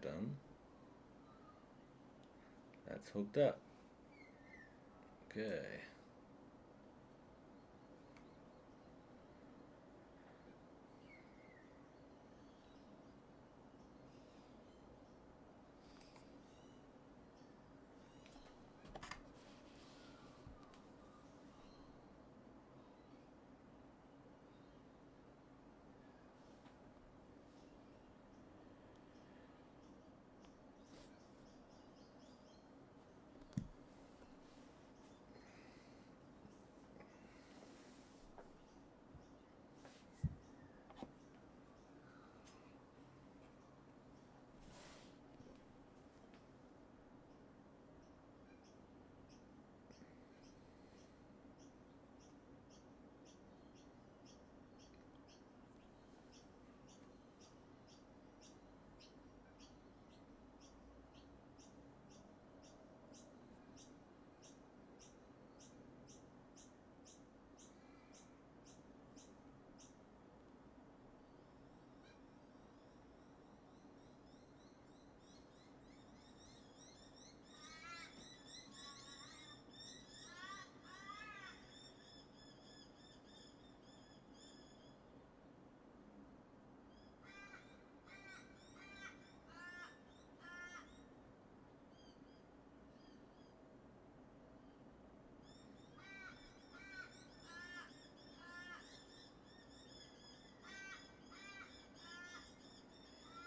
done. That's hooked up. Okay.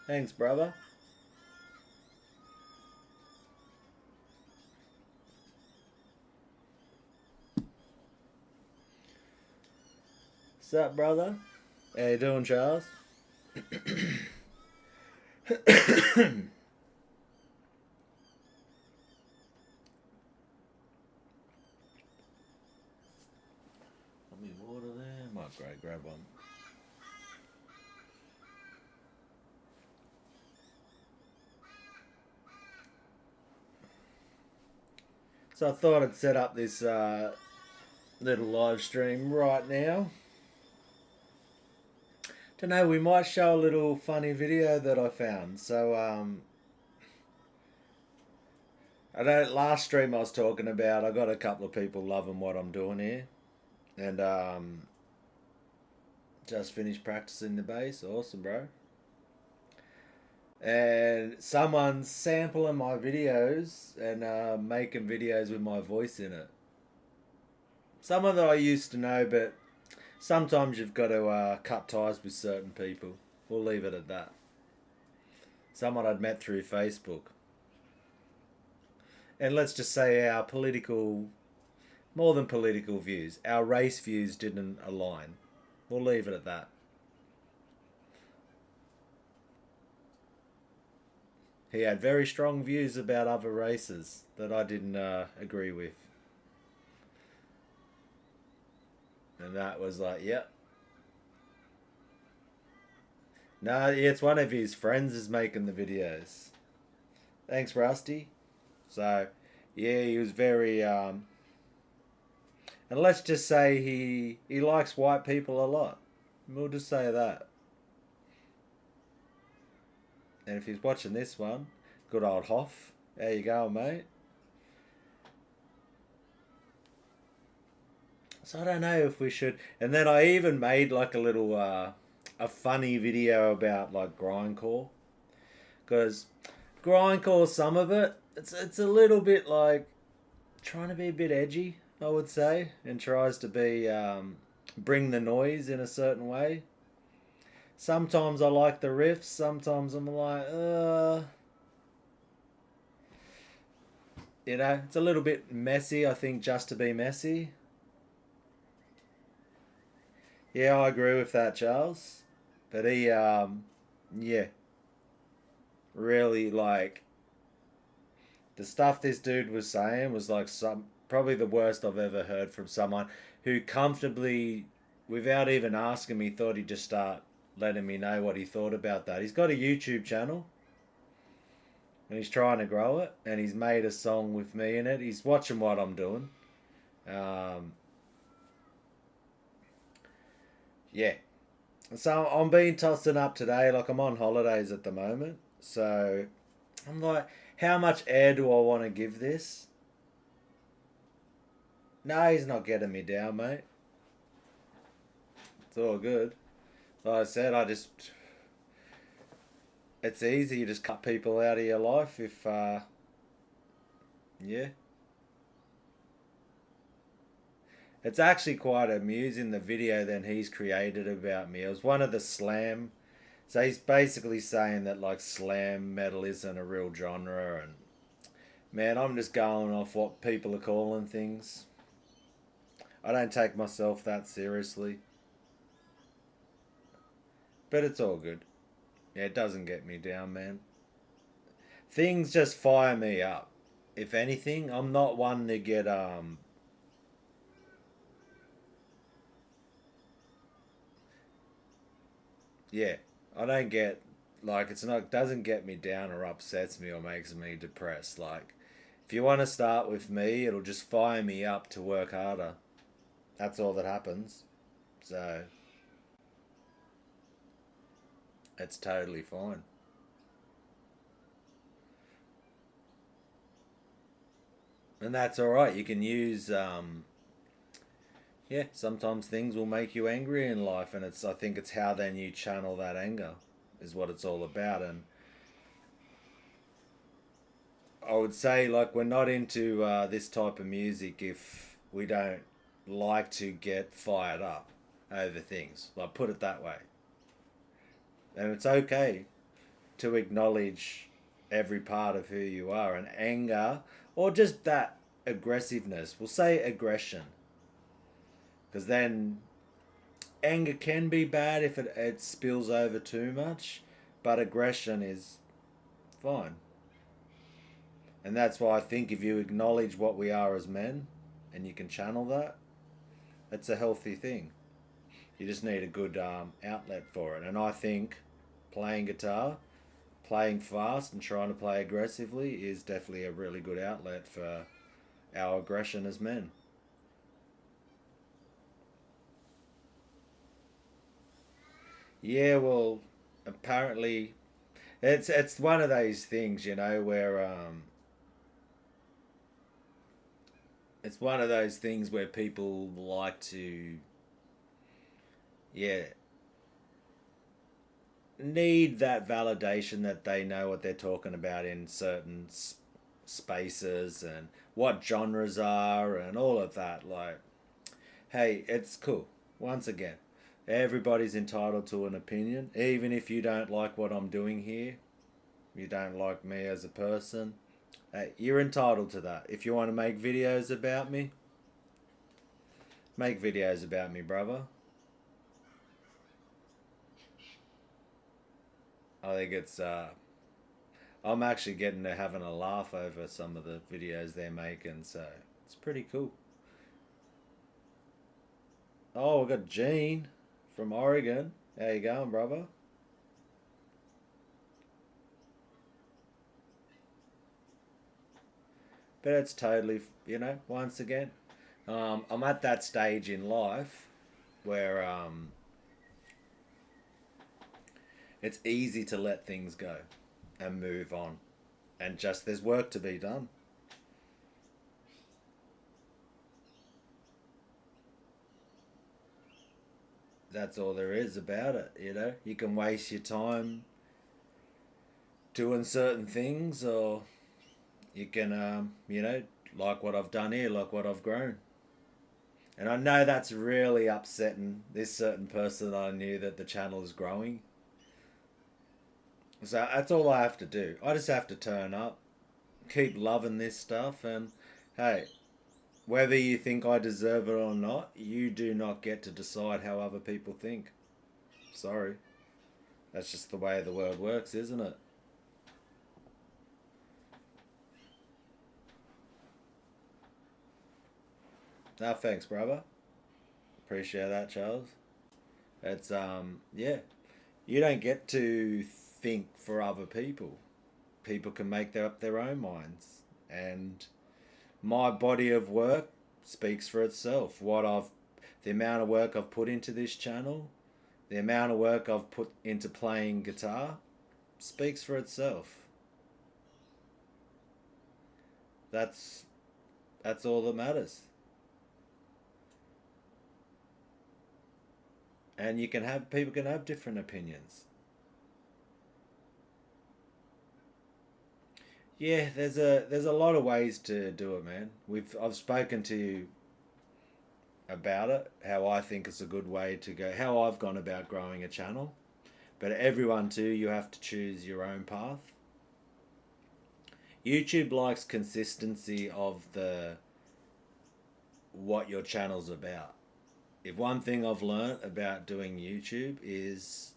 Thanks, brother. What's up, brother? How you doing, Charles? Let me water there. Might grab one. So I thought I'd set up this little live stream right now. Don't know, we might show a little funny video that I found. So I know last stream I was talking about, I got a couple of people loving what I'm doing here. And just finished practicing the bass. Awesome, bro. And someone's sampling my videos and making videos with my voice in it. Someone that I used to know, but sometimes you've got to cut ties with certain people. We'll leave it at that. Someone I'd met through Facebook. And let's just say our political, more than political views, our race views didn't align. We'll leave it at that. He had very strong views about other races that I didn't agree with. And that was like, yep. No, it's one of his friends is making the videos. Thanks, Rusty. So, yeah, he was very... and let's just say he likes white people a lot. We'll just say that. And if he's watching this one, good old Hoff. How you going, mate? So I don't know if we should... And then I even made like a little... a funny video about like grindcore. Because grindcore, some of it, it's a little bit like... Trying to be a bit edgy, I would say. And tries to be... bring the noise in a certain way. Sometimes I like the riffs, sometimes I'm like, you know, it's a little bit messy, I think, just to be messy. Yeah, I agree with that, Charles. But he, yeah, really, like, the stuff this dude was saying was like probably the worst I've ever heard from someone who comfortably, without even asking me, thought he'd just start letting me know what he thought about that. He's got a YouTube channel and he's trying to grow it, and he's made a song with me in it. He's watching what I'm doing. Yeah. So I'm being tossing up today, like I'm on holidays at the moment. So I'm like, how much air do I want to give this? No, he's not getting me down, mate. It's all good. Like I said, it's easy. You just cut people out of your life if, yeah. It's actually quite amusing, the video that he's created about me. It was one of the slam. So he's basically saying that like slam metal isn't a real genre, and man, I'm just going off what people are calling things. I don't take myself that seriously, but it's all good. Yeah, it doesn't get me down, man. Things just fire me up. If anything, I'm not one to get yeah, I don't get like it's not doesn't get me down or upsets me or makes me depressed. Like if you want to start with me, it'll just fire me up to work harder. That's all that happens. So it's totally fine. And that's all right. You can use yeah, sometimes things will make you angry in life, and it's I think it's how then you channel that anger is what it's all about. And I would say like we're not into this type of music if we don't like to get fired up over things. Like put it that way. And it's okay to acknowledge every part of who you are, and anger or just that aggressiveness. We'll say aggression, because then anger can be bad if it spills over too much, but aggression is fine. And that's why I think if you acknowledge what we are as men and you can channel that, it's a healthy thing. You just need a good outlet for it. And I think playing guitar, playing fast and trying to play aggressively is definitely a really good outlet for our aggression as men. Yeah, well, apparently it's one of those things, where it's one of those things where people like to, yeah, need that validation that they know what they're talking about in certain spaces and what genres are and all of that. Like, hey, it's cool. Once again, everybody's entitled to an opinion, even if you don't like what I'm doing here. You don't like me as a person. Hey, you're entitled to that. If you want to make videos about me, make videos about me, brother. I think I'm actually getting to having a laugh over some of the videos they're making, so it's pretty cool. Oh, we got Gene from Oregon. How you going, brother? But it's totally, once again, I'm at that stage in life where it's easy to let things go and move on, and just there's work to be done. That's all there is about it. You can waste your time doing certain things, or you can, like what I've done here, like what I've grown. And I know that's really upsetting this certain person that I knew that the channel is growing. So that's all I have to do. I just have to turn up, keep loving this stuff, and hey, whether you think I deserve it or not, you do not get to decide how other people think. Sorry. That's just the way the world works, isn't it? No, thanks, brother. Appreciate that, Charles. It's yeah. You don't get to think for other people. People can make up their own minds. And my body of work speaks for itself. The amount of work I've put into this channel, the amount of work I've put into playing guitar speaks for itself. That's that's all that matters. And you can have people can have different opinions. Yeah, there's a lot of ways to do it, man. I've spoken to you about it, how I think it's a good way to go, how I've gone about growing a channel. But everyone too, you have to choose your own path. YouTube likes consistency of the what your channel's about. If one thing I've learnt about doing YouTube is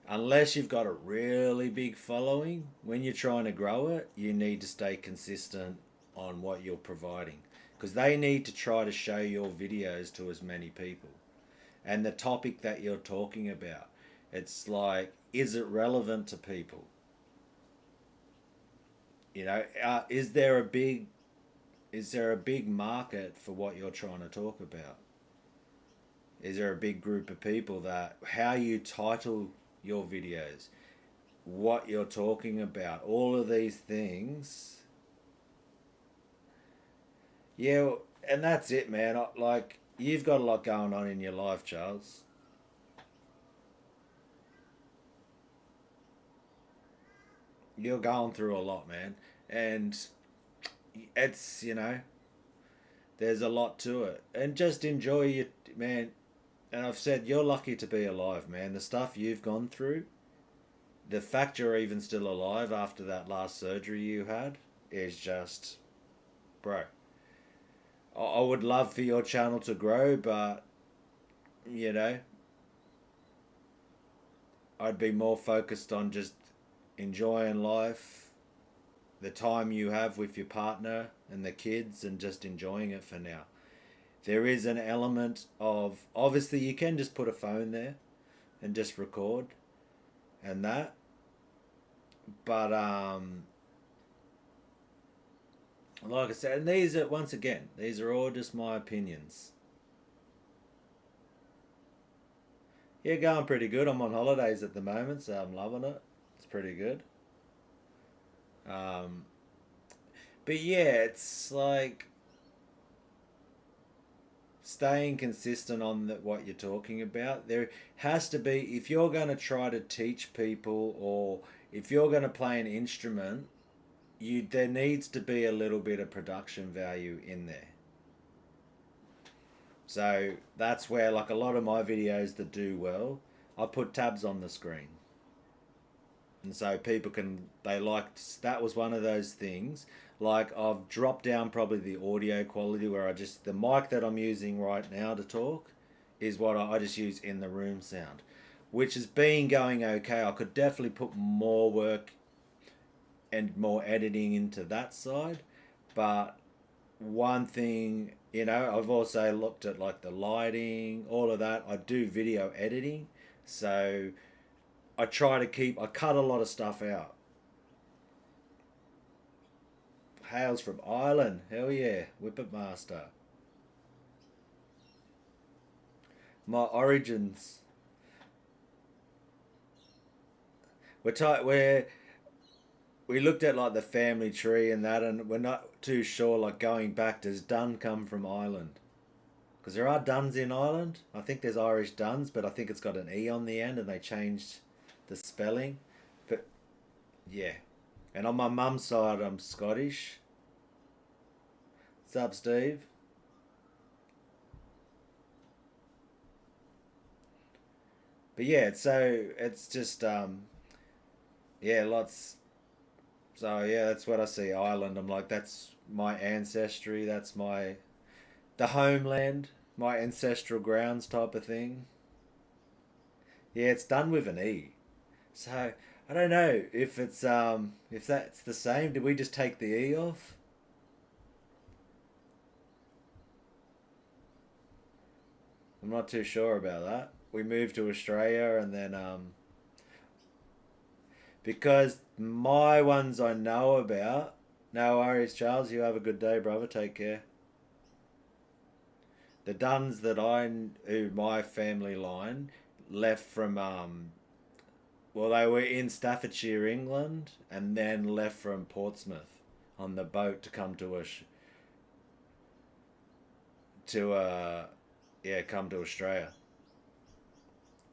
unless you've got a really big following, when you're trying to grow it, you need to stay consistent on what you're providing because they need to try to show your videos to as many people. And the topic that you're talking about, it's like, is it relevant to people? You know, is there a big market for what you're trying to talk about? Is there a big group of people that how you title your videos, what you're talking about, all of these things? Yeah, and that's it, man. Like you've got a lot going on in your life, Charles. You're going through a lot, man, and it's there's a lot to it, and just enjoy it, man. And I've said you're lucky to be alive, man. The stuff you've gone through, the fact you're even still alive after that last surgery you had, is just, bro. I would love for your channel to grow, but you know, I'd be more focused on just enjoying life, the time you have with your partner and the kids, and just enjoying it for now. There is an element of obviously you can just put a phone there and just record and that, but like I said, and these are once again these are all just my opinions. Yeah, going pretty good. I'm on holidays at the moment, so I'm loving it. It's pretty good. Um, but yeah, it's like staying consistent on what you're talking about. There has to be, if you're going to try to teach people or if you're going to play an instrument, there needs to be a little bit of production value in there. So that's where like a lot of my videos that do well, I put tabs on the screen. And so people can, they liked, that was one of those things. Like I've dropped down probably the audio quality where the mic that I'm using right now to talk is what I just use in the room sound, which has been going okay. I could definitely put more work and more editing into that side. But one thing, I've also looked at like the lighting, all of that. I do video editing. So I cut a lot of stuff out. Hails from Ireland. Hell yeah. Whippet Master. My origins. We looked at like the family tree and that, and we're not too sure like going back. Does Dun come from Ireland? Because there are Duns in Ireland. I think there's Irish Duns, but I think it's got an E on the end and they changed the spelling. But yeah. And on my mum's side, I'm Scottish. What's up, Steve? But yeah, so it's just yeah, lots. So yeah, that's what I see. Ireland. I'm like, that's my ancestry. That's the homeland, my ancestral grounds type of thing. Yeah, it's done with an E. So I don't know if that's the same. Did we just take the E off? I'm not too sure about that. We moved to Australia and then because my ones I know about. No worries, Charles. You have a good day, brother. Take care. The Duns who my family line left from well, they were in Staffordshire, England, and then left from Portsmouth. on the boat to come to come to Australia.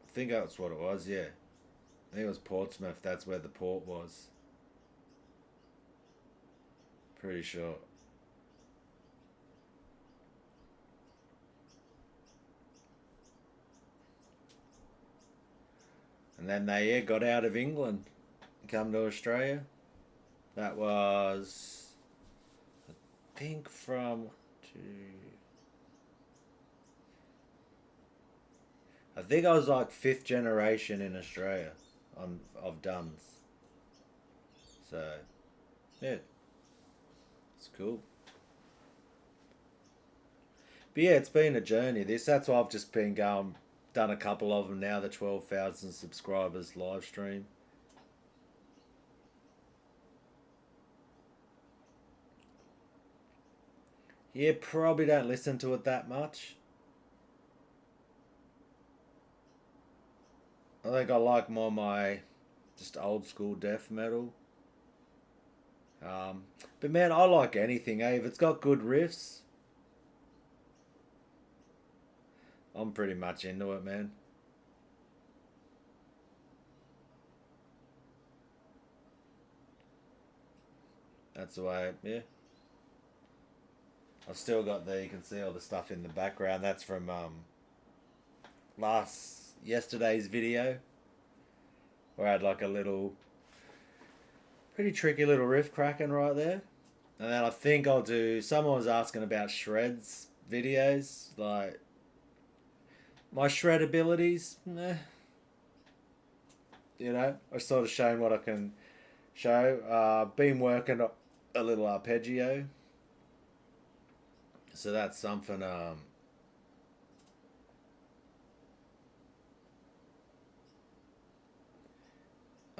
I think that's what it was. Yeah, I think it was Portsmouth. That's where the port was. Pretty sure. And then they got out of England and come to Australia. That was, I think, from to. I think I was like fifth generation in Australia of Duns. So, yeah, it's cool. But yeah, it's been a journey. That's why I've just been going, done a couple of them now. The 12,000 subscribers live stream. Yeah, probably don't listen to it that much. I think I like more my just old school death metal. But man, I like anything. If it's got good riffs, I'm pretty much into it, man. That's the way. Yeah, I've still got there. You can see all the stuff in the background. That's from yesterday's video, where I had like a little, pretty tricky little riff cracking right there. And then I think I'll do. Someone was asking about shreds videos, like my shred abilities. I sort of shown what I can show. Been working a little arpeggio, so that's something. I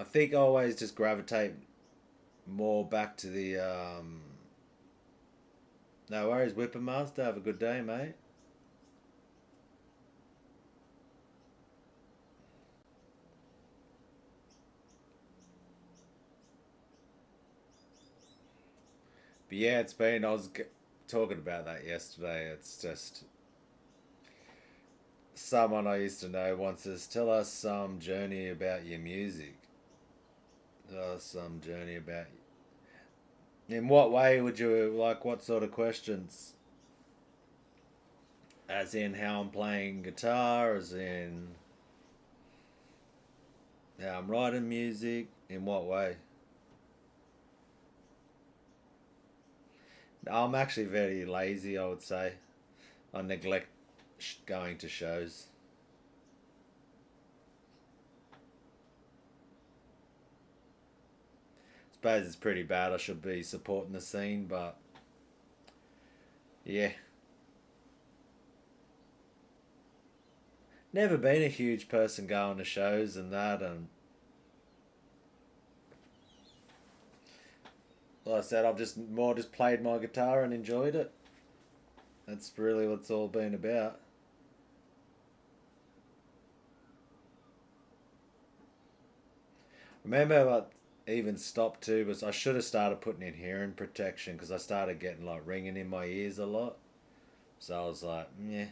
think I always just gravitate more back to the. No worries, Whipper Master. Have a good day, mate. But yeah, it's been. I was talking about that yesterday. It's just someone I used to know once says, "Tell us some journey about your music. Tell us some journey about." In what way would you like? What sort of questions? As in how I'm playing guitar, as in how I'm writing music. In what way? I'm actually very lazy. I would say I neglect going to shows. Suppose it's pretty bad. I should be supporting the scene, but yeah, never been a huge person going to shows and that. And like I said, I've just played my guitar and enjoyed it. That's really what it's all been about. Remember, I even stopped too, but I should have started putting in hearing protection because I started getting like ringing in my ears a lot. So I was like, yeah.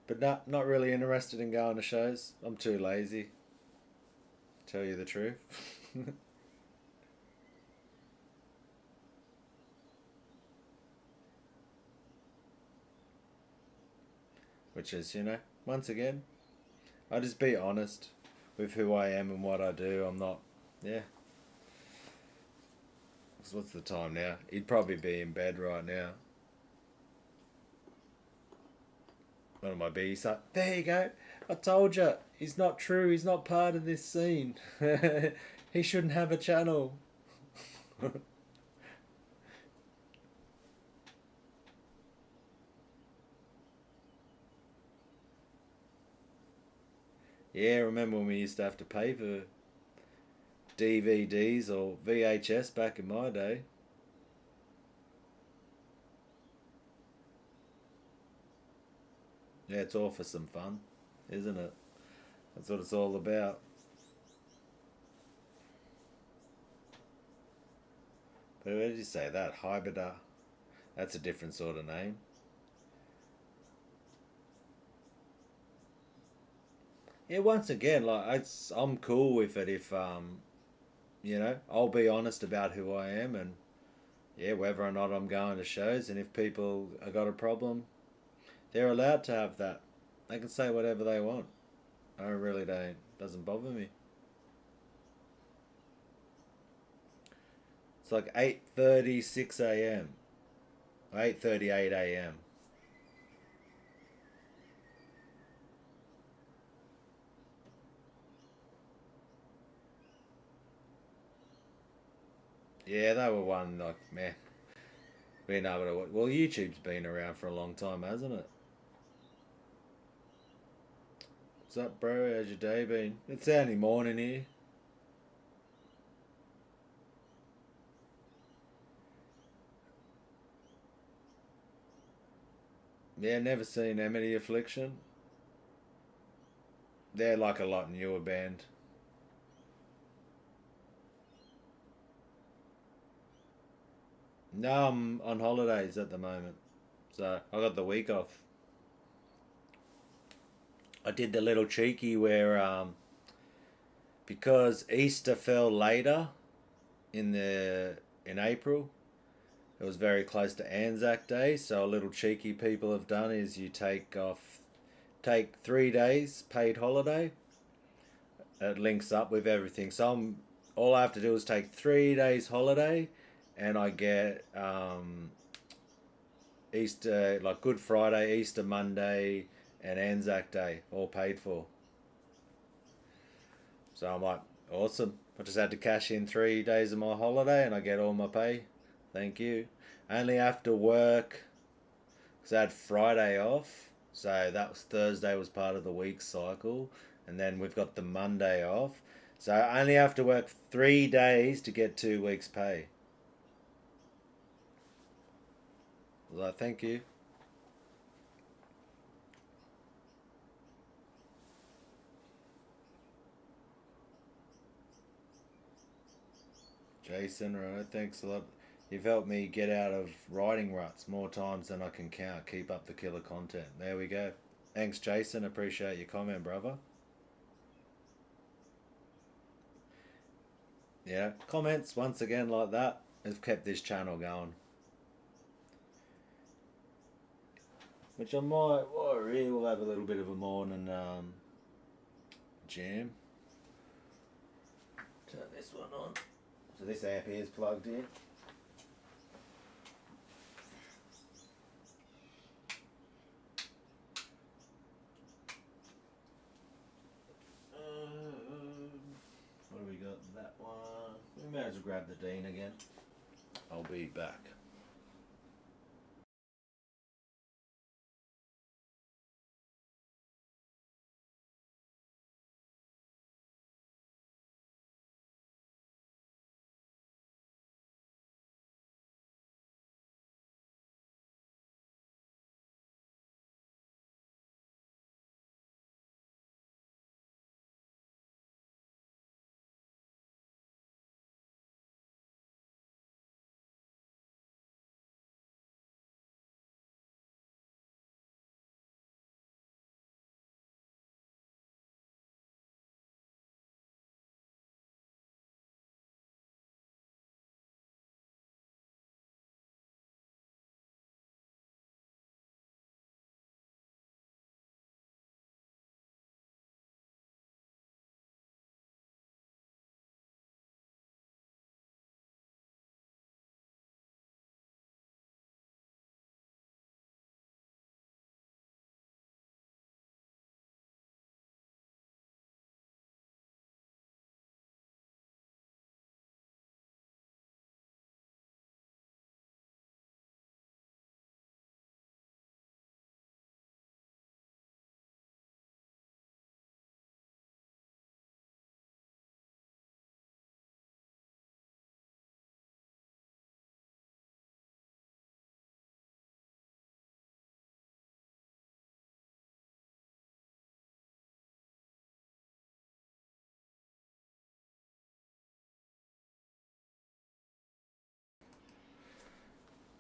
But not really interested in going to shows. I'm too lazy. Tell you the truth. Which is, once again, I just be honest with who I am and what I do. I'm not, yeah. What's the time now? He'd probably be in bed right now. One of my bees like, there you go. I told you, he's not true. He's not part of this scene. He shouldn't have a channel. Yeah, remember when we used to have to pay for DVDs or VHS back in my day? Yeah, it's all for some fun, isn't it? That's what it's all about. Where did you say that? Hybida. That's a different sort of name. Yeah, once again, like I'm cool with it if I'll be honest about who I am and yeah, whether or not I'm going to shows, and if people have got a problem, they're allowed to have that. They can say whatever they want. I really don't. Doesn't bother me. It's like 8:36 a.m. 8:38 a.m. Yeah, they were one like man. Being able to well, YouTube's been around for a long time, hasn't it? What's up, bro? How's your day been? It's only morning here. Yeah, never seen Amity Affliction. They're like a lot newer band. No, I'm on holidays at the moment, so I got the week off. I did the little cheeky where because Easter fell later in the in April, it was very close to Anzac Day. So a little cheeky people have done is you take 3 days paid holiday. It links up with everything. So all I have to do is take 3 days holiday, and I get Easter like Good Friday, Easter Monday, and Anzac Day all paid for. So I'm like, awesome. I just had to cash in 3 days of my holiday and I get all my pay. Thank you. I only have to work because I had Friday off. So that was Thursday was part of the week cycle. And then we've got the Monday off. So I only have to work 3 days to get 2 weeks' pay. I was like, thank you. Jason, right? Thanks a lot. You've helped me get out of writing ruts more times than I can count. Keep up the killer content. There we go. Thanks, Jason. Appreciate your comment, brother. Yeah, comments once again like that have kept this channel going. Which I might, well, really will have a little bit of a morning jam. Turn this one on. So this amp here is plugged in. What do we got? That one. We may as well grab the Dean again. I'll be back.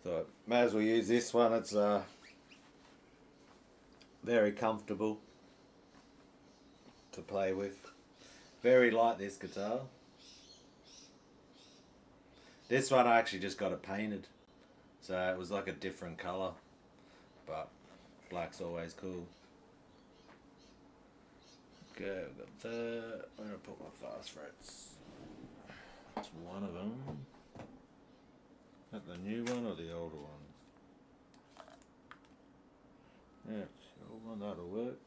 Thought, may as well use this one. It's very comfortable to play with. Very light, this guitar. This one I actually just got it painted. So it was like a different colour. But black's always cool. Okay, I've got that. I'm going to put my fast frets. That's one of them. Is that the new one or the older one? Yeah, it's the old one, that'll work.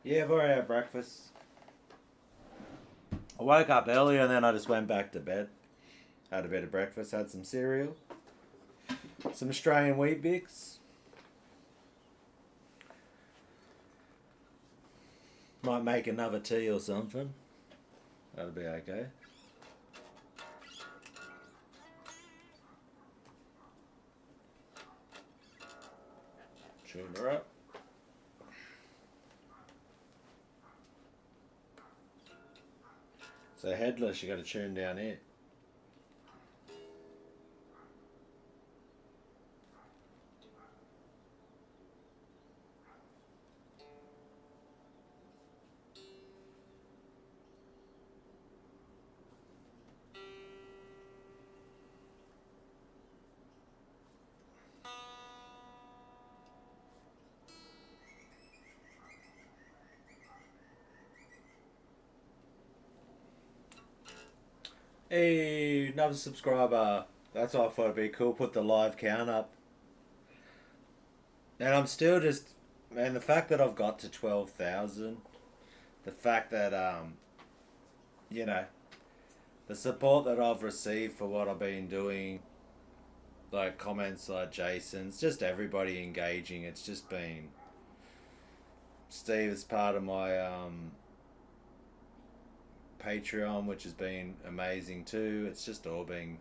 Yeah, I've already had breakfast. I woke up early and then I just went back to bed. Had a bit of breakfast, had some cereal. Some Australian Wheat Bix. Might make another tea or something. That'll be okay. Tune her up. So headless, you got to tune down here. Hey, another subscriber. That's why I thought it'd be cool. Put the live count up. And I'm still just, man, the fact that I've got to 12,000, the fact that, you know, the support that I've received for what I've been doing, like comments like Jason's, just everybody engaging. It's just been, Steve is part of my Patreon, which has been amazing too. It's just all been,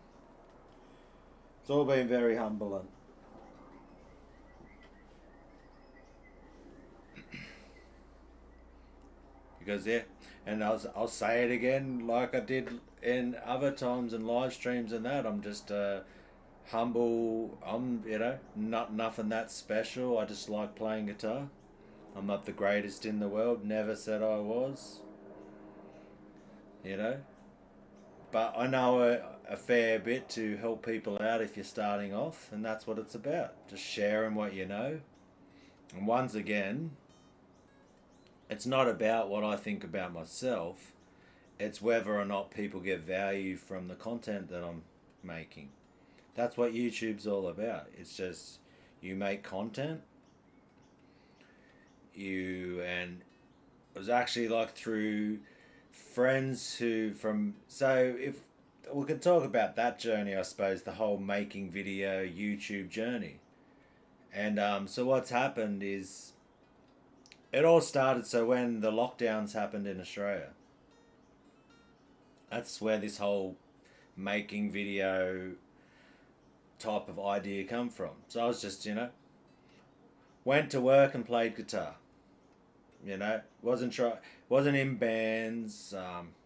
it's all been very humbling. Because yeah, and I'll say it again like I did in other times in live streams and that. I'm just humble. I'm, you know, not nothing that special. I just like playing guitar. I'm not the greatest in the world. Never said I was. You know, but I know a fair bit to help people out if you're starting off, and that's what it's about. Just sharing what you know. And once again, it's not about what I think about myself. It's whether or not people get value from the content that I'm making. That's what YouTube's all about. It's just you make content. And it was actually like through friends who from, so if we could talk about that journey, I suppose, the whole making video YouTube journey. And so what's happened is it all started, so when the lockdowns happened in Australia, that's where this whole making video type of idea come from. So I was just, you know, went to work and played guitar. You know, wasn't in bands,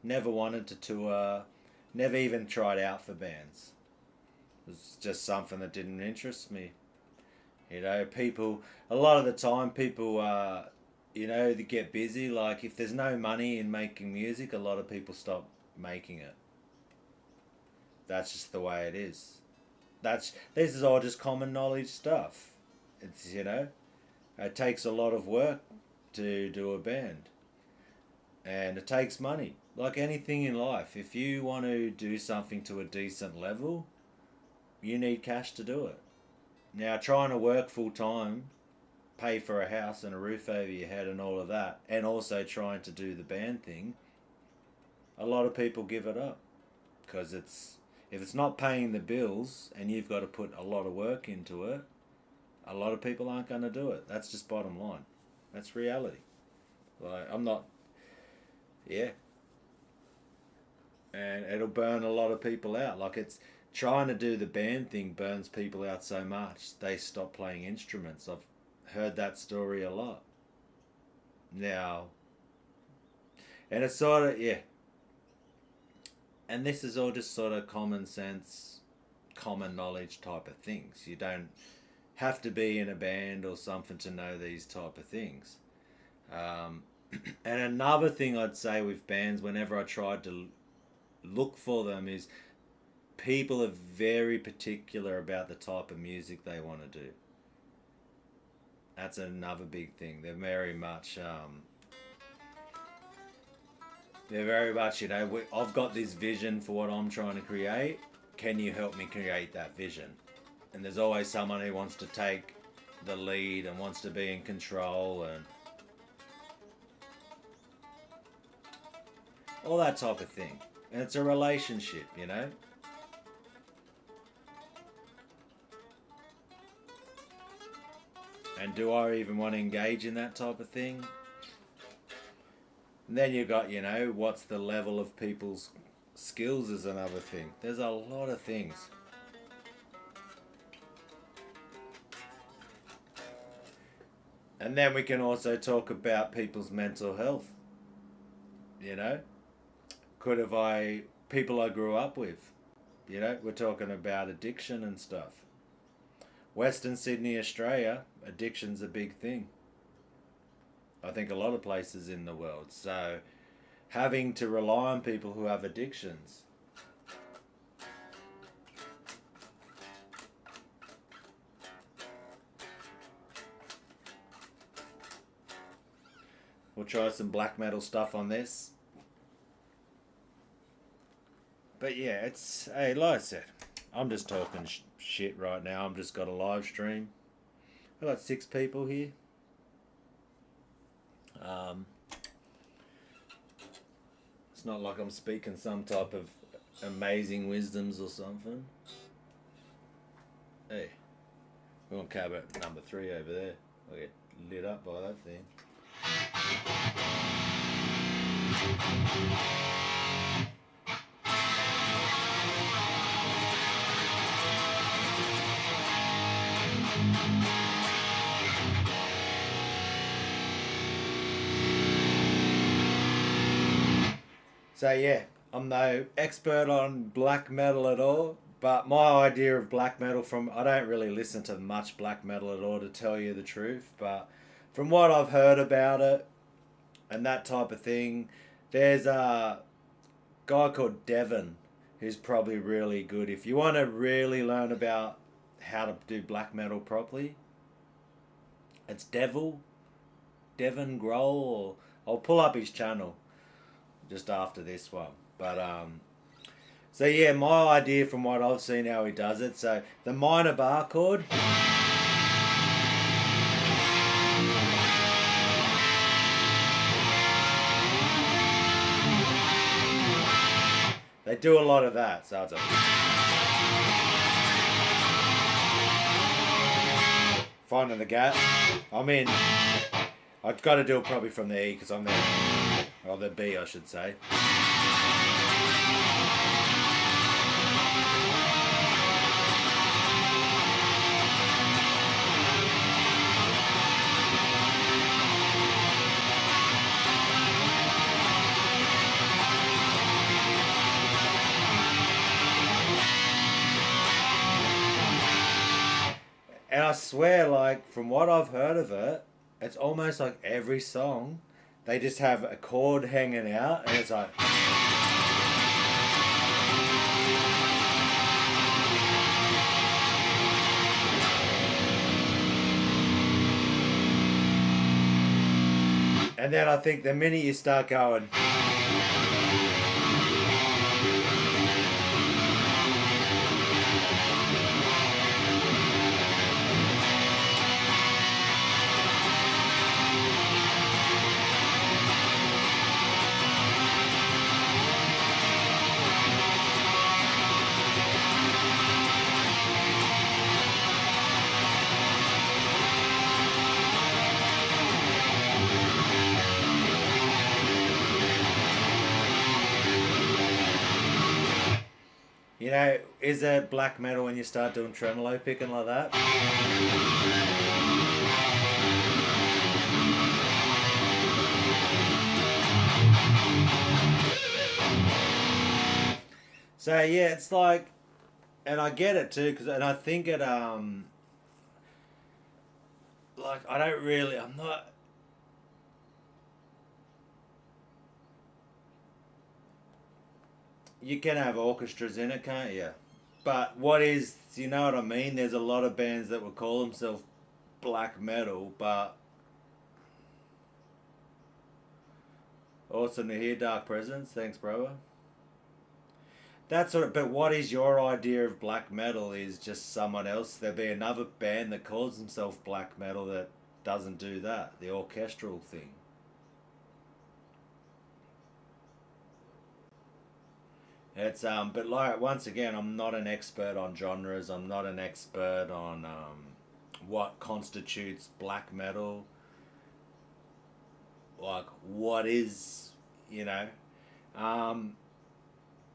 never wanted to tour, never even tried out for bands. It was just something that didn't interest me. You know, people, a lot of the time people, you know, they get busy. Like if there's no money in making music, a lot of people stop making it. That's just the way it is. This is all just common knowledge stuff. It's, you know, It takes a lot of work to do a band, and it takes money. Like anything in life, if you want to do something to a decent level, you need cash to do it. Now, trying to work full time, pay for a house and a roof over your head and all of that, and also trying to do the band thing, a lot of people give it up because if it's not paying the bills and you've got to put a lot of work into it, a lot of people aren't going to do it. That's just bottom line. That's reality. Like, I'm not, yeah. And it'll burn a lot of people out. Like, it's trying to do the band thing burns people out so much they stop playing instruments. I've heard that story a lot. Now, and it's sort of, yeah. And this is all just sort of common sense, common knowledge type of things. You don't have to be in a band or something to know these type of things. And another thing I'd say with bands, whenever I tried to look for them, is people are very particular about the type of music they want to do. That's another big thing. They're very much, you know, I've got this vision for what I'm trying to create. Can you help me create that vision? And there's always someone who wants to take the lead and wants to be in control and all that type of thing. And it's a relationship, you know. And do I even want to engage in that type of thing? And then you've got, you know, what's the level of people's skills is another thing. There's a lot of things. And then we can also talk about people's mental health. You know? People I grew up with. You know, we're talking about addiction and stuff. Western Sydney, Australia, addiction's a big thing. I think a lot of places in the world. So, having to rely on people who have addictions. We'll try some black metal stuff on this. But yeah, it's, hey, like I said, I'm just talking shit right now. I'm just got a live stream. I've got 6 people here. It's not like I'm speaking some type of amazing wisdoms or something. Hey, we want cabinet number 3 over there. I'll get lit up by that thing. So yeah, I'm no expert on black metal at all, but my idea of black metal I don't really listen to much black metal at all, to tell you the truth, but from what I've heard about it and that type of thing, there's a guy called Devon who's probably really good. If you want to really learn about how to do black metal properly, it's Devon Grohl, or I'll pull up his channel just after this one. But so yeah, my idea from what I've seen how he does it, so the minor bar chord, they do a lot of that, so it's a finding the gap. I mean, I've got to do it probably from the E because I'm there. Or the B, I should say. And I swear, like, from what I've heard of it, it's almost like every song they just have a chord hanging out, and it's like... And then I think the minute you start going, you know, is it black metal when you start doing tremolo picking like that? So yeah, it's like, and I get it too, and I think it like I don't really, I'm not. You can have orchestras in it, can't you? But what is, you know what I mean? There's a lot of bands that would call themselves black metal, but awesome to hear Dark Presence. Thanks, brother. That's sort of, but what is your idea of black metal? Is just someone else? There'll be another band that calls themselves black metal that doesn't do that, the orchestral thing. It's but like once again, I'm not an expert on genres. I'm not an expert on what constitutes black metal. Like what is, you know, um,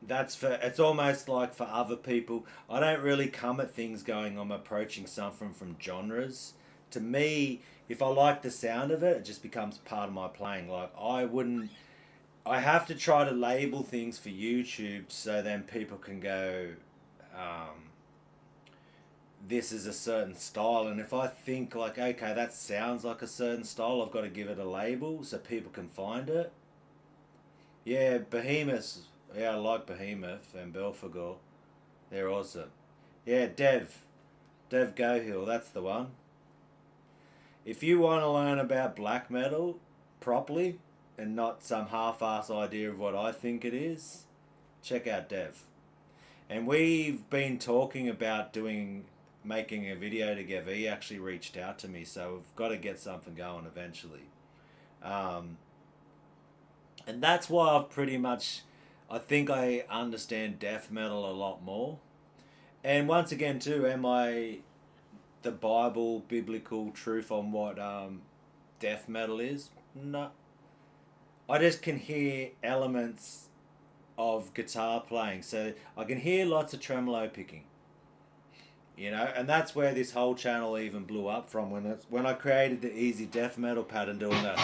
that's for, it's almost like for other people. I don't really come at things going, I'm approaching something from genres. To me, if I like the sound of it, it just becomes part of my playing. Like I wouldn't, I have to try to label things for YouTube so then people can go, um, this is a certain style. And if I think like, okay, that sounds like a certain style, I've got to give it a label so people can find it. Yeah, Behemoth. Yeah, I like Behemoth and Belphegor. They're awesome. Yeah, Dev Gohill, that's the one. If you want to learn about black metal properly and not some half-ass idea of what I think it is, check out Dev. And we've been talking about making a video together. He actually reached out to me, so we've got to get something going eventually. Um, and that's why I've pretty much, I think I understand death metal a lot more. And once again, too, am I the Bible, biblical truth on what death metal is? No. I just can hear elements of guitar playing. So I can hear lots of tremolo picking. You know, and that's where this whole channel even blew up from when I created the easy death metal pattern doing that.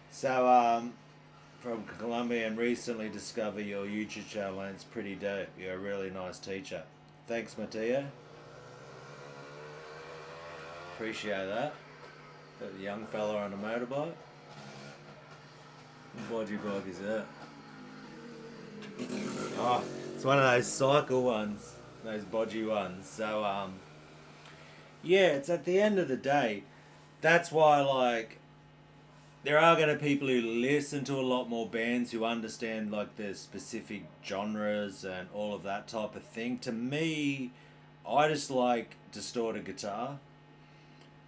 So, from Colombia and recently discovered your YouTube channel and it's pretty dope. You're a really nice teacher. Thanks, Mattia. Appreciate that. That young fella on a motorbike. What bike is that? Oh, it's one of those cycle ones. Those bodgy ones. So, yeah, it's at the end of the day. That's why, like, there are going to be people who listen to a lot more bands who understand like the specific genres and all of that type of thing. To me, I just like distorted guitar,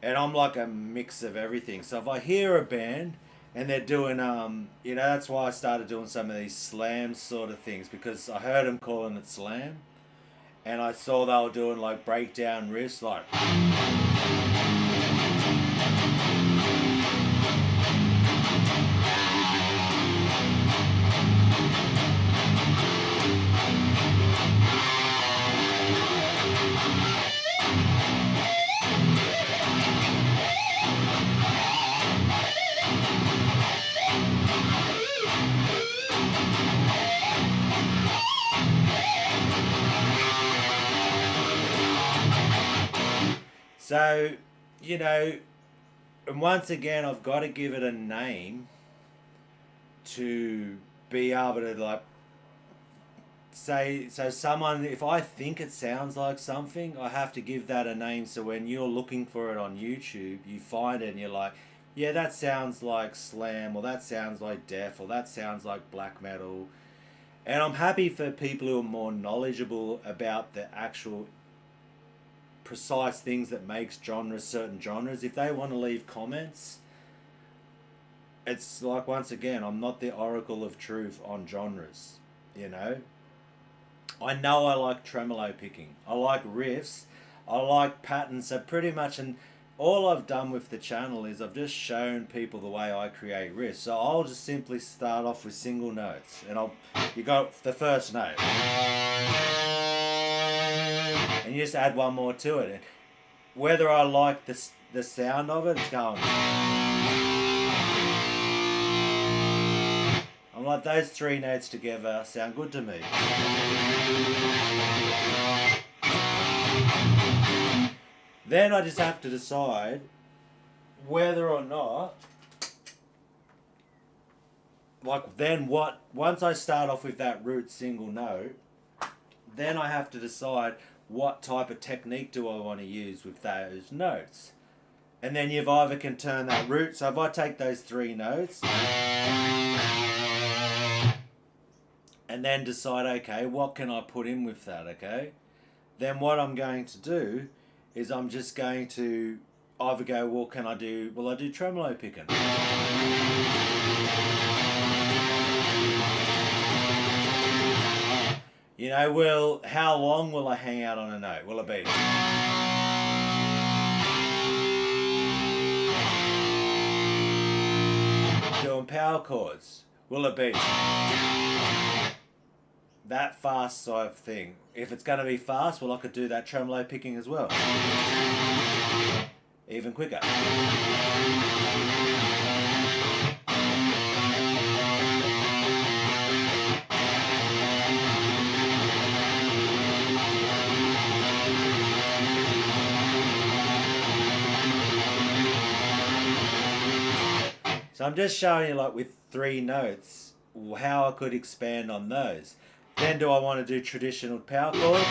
and I'm like a mix of everything. So if I hear a band and they're doing you know, that's why I started doing some of these slam sort of things, because I heard them calling it slam, and I saw they were doing like breakdown riffs, like. So, you know, and once again, I've got to give it a name to be able to like say, so someone, if I think it sounds like something, I have to give that a name, so when you're looking for it on YouTube, you find it and you're like, yeah, that sounds like slam, or that sounds like death, or that sounds like black metal. And I'm happy for people who are more knowledgeable about the actual precise things that makes genres certain genres. If they want to leave comments, it's like, once again, I'm not the oracle of truth on genres, you know. I know I like tremolo picking, I like riffs, I like patterns. So pretty much, and all I've done with the channel is I've just shown people the way I create riffs. So I'll just simply start off with single notes, and you got the first note, and you just add one more to it. And whether I like the sound of it, it's going. I'm like, those three notes together sound good to me. Then I just have to decide whether or not, like, then what, once I start off with that root single note, then I have to decide what type of technique do I want to use with those notes. And then you've either can turn that root, so if I take those three notes and then decide, okay, what can I put in with that, okay? Then what I'm going to do is I'm just going to either go, well, I do tremolo picking. You know, well, how long will I hang out on a note? Will it be doing power chords? Will it be that fast sort of thing? If it's going to be fast, well, I could do that tremolo picking as well, even quicker. So I'm just showing you, like, with three notes, how I could expand on those. Then do I want to do traditional power chords,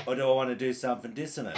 or do I want to do something dissonant?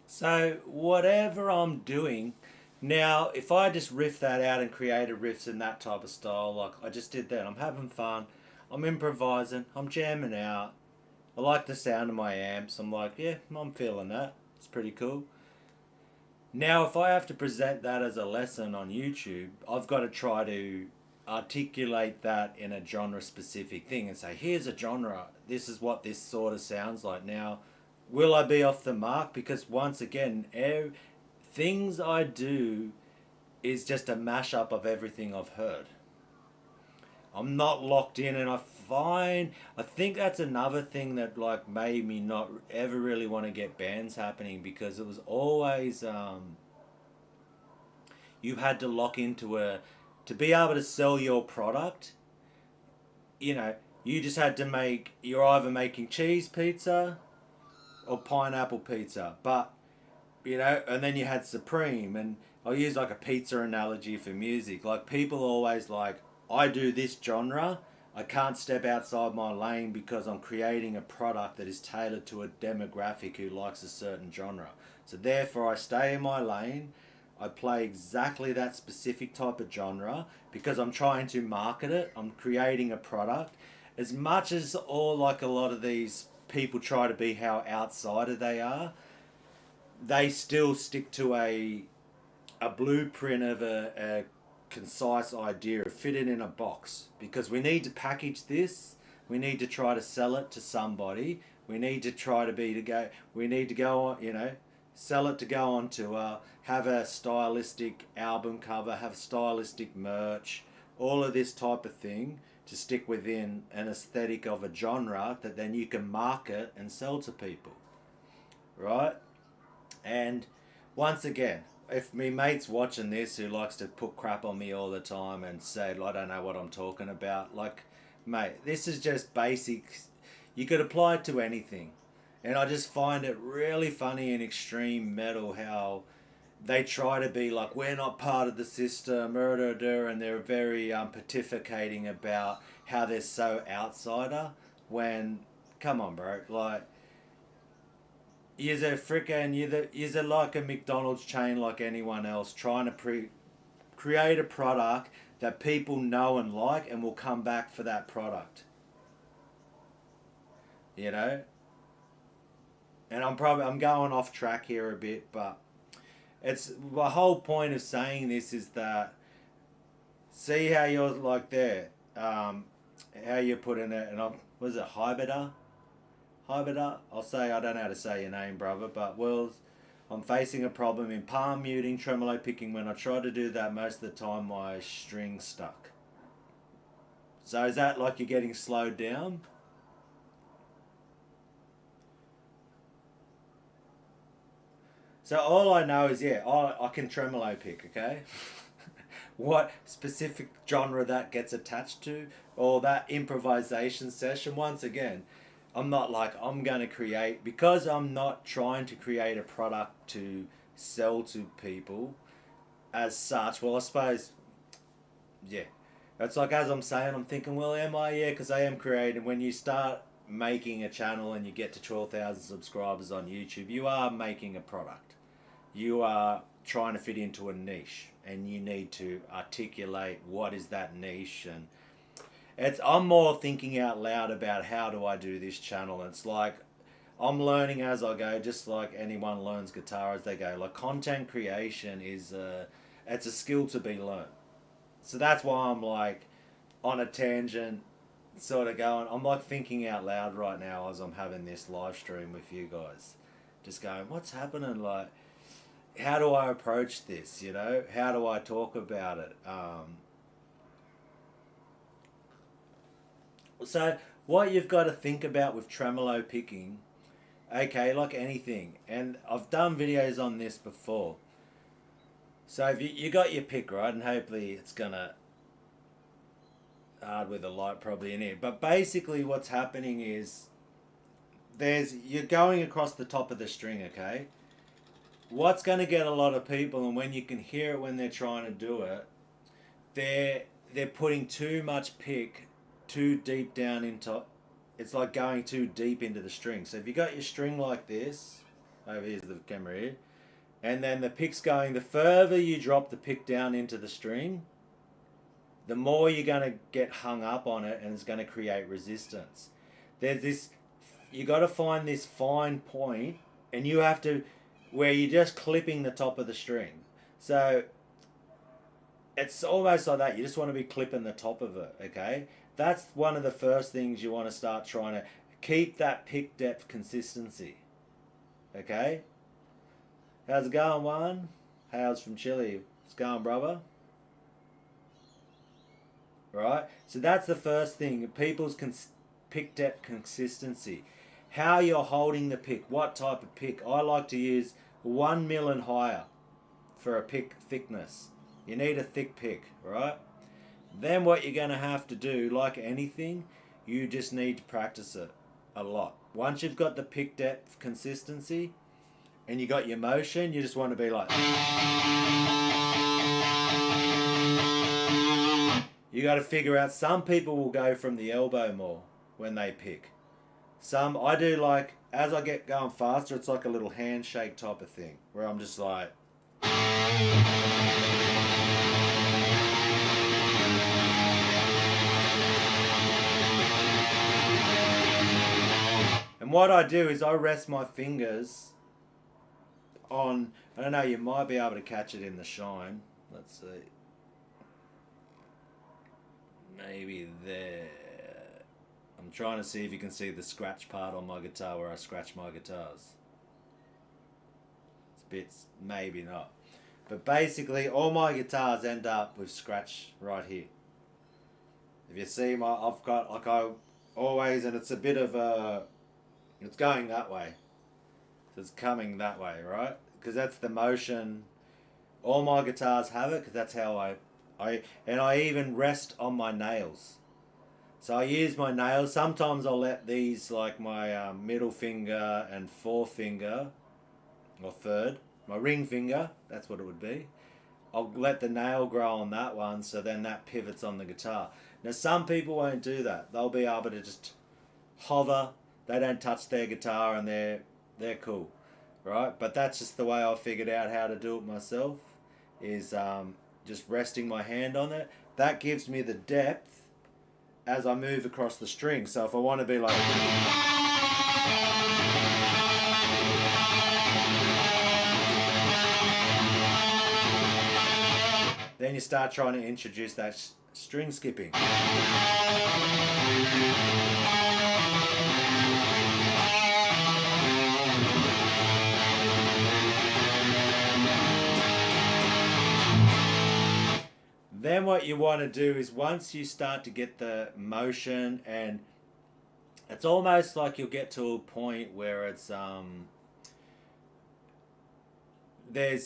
So whatever I'm doing now, if I just riff that out and create a riffs in that type of style, like I just did that, I'm having fun, I'm improvising, I'm jamming out. I like the sound of my amps. I'm like, yeah, I'm feeling that. It's pretty cool. Now, if I have to present that as a lesson on YouTube, I've got to try to articulate that in a genre specific thing and say, here's a genre, this is what this sort of sounds like. Now, will I be off the mark? Because once again, things I do is just a mashup of everything I've heard. I'm not locked in, and I think that's another thing that like made me not ever really want to get bands happening, because it was always you had to lock into to be able to sell your product. You know, you just had to you're either making cheese pizza or pineapple pizza, but and then you had Supreme, and I'll use like a pizza analogy for music. Like people always like, I do this genre, I can't step outside my lane because I'm creating a product that is tailored to a demographic who likes a certain genre. So therefore I stay in my lane, I play exactly that specific type of genre because I'm trying to market it, I'm creating a product. As much as a lot of these people try to be how outsider they are, they still stick to a blueprint of a concise idea of fit it in a box, because we need to package this, we need to try to sell it to somebody, we need to try to we need to go on, sell it to go on to have a stylistic album cover, have stylistic merch, all of this type of thing to stick within an aesthetic of a genre that then you can market and sell to people, right? And once again, if me mate's watching this who likes to put crap on me all the time and say, I don't know what I'm talking about, like, mate, this is just basics. You could apply it to anything. And I just find it really funny in extreme metal how they try to be like, we're not part of the system, and they're very pontificating about how they're so outsider, when, come on, bro, like, you're like a McDonald's chain like anyone else, trying to create a product that people know and like and will come back for that product. And I'm going off track here a bit, but it's the whole point of saying this is that, see how you're like there, how you're putting it, and was it Hybida? I'll say, I don't know how to say your name, brother, but I'm facing a problem in palm muting, tremolo picking. When I try to do that, most of the time my string's stuck. So is that like you're getting slowed down? So all I know is, I can tremolo pick, okay? What specific genre that gets attached to, or that improvisation session, once again, I'm not like, I'm going to create, because I'm not trying to create a product to sell to people as such. Well, I suppose, yeah. It's like, as I'm saying, I'm thinking, well, am I? Yeah, because I am creating. When you start making a channel and you get to 12,000 subscribers on YouTube, you are making a product. You are trying to fit into a niche, and you need to articulate what is that niche. And I'm more thinking out loud about how do I do this channel. It's like I'm learning as I go, just like anyone learns guitar as they go. Like, content creation is it's a skill to be learned. So that's why I'm like on a tangent, sort of going. I'm like thinking out loud right now as I'm having this live stream with you guys, just going, what's happening? Like, how do I approach this? How do I talk about it? So what you've got to think about with tremolo picking Okay, like anything. And I've done videos on this before. So if you got your pick, right, and hopefully it's gonna hard with the light probably in here. But basically what's happening is you're going across the top of the string, okay? What's going to get a lot of people, and when you can hear it when they're trying to do it, they're putting too much pick too deep down into, it's like going too deep into the string. So if you got your string like this, over here's the camera here, and then the pick's going, the further you drop the pick down into the string, the more you're going to get hung up on it, and it's going to create resistance. There's this, you got to find this fine point, and you have to, where you're just clipping the top of the string. So it's almost like that. You just want to be clipping the top of it, okay? That's one of the first things you want to start trying to keep that pick depth consistency, okay? How's it going, Juan? How's from Chile? What's going, brother? Right? So that's the first thing. People's pick depth consistency. How you're holding the pick. What type of pick. I like to use 1 mil and higher for a pick thickness. You need a thick pick, right? Then what you're going to have to do, like anything, you just need to practice it a lot. Once you've got the pick depth consistency and you got your motion, you just want to be like... You got to figure out, some people will go from the elbow more when they pick. Some, I do like, as I get going faster, it's like a little handshake type of thing, where I'm just like... And what I do is I rest my fingers on, I don't know, you might be able to catch it in the shine. Let's see. Maybe there. I'm trying to see if you can see the scratch part on my guitar where I scratch my guitars. It's a bit, maybe not. But basically all my guitars end up with scratch right here. If you see I've got, like I always, and it's a bit of a, it's going that way. So it's coming that way, right? Because that's the motion. All my guitars have it, because that's how I even rest on my nails. So I use my nails. Sometimes I'll let these, like my middle finger and forefinger, or third, my ring finger, that's what it would be. I'll let the nail grow on that one, so then that pivots on the guitar. Now some people won't do that. They'll be able to just hover. They don't touch their guitar and they're cool, right? But that's just the way I figured out how to do it myself, is just resting my hand on it. That gives me the depth as I move across the string. So if I want to be like... Then you start trying to introduce that string skipping. Then what you want to do is, once you start to get the motion, and it's almost like you'll get to a point where it's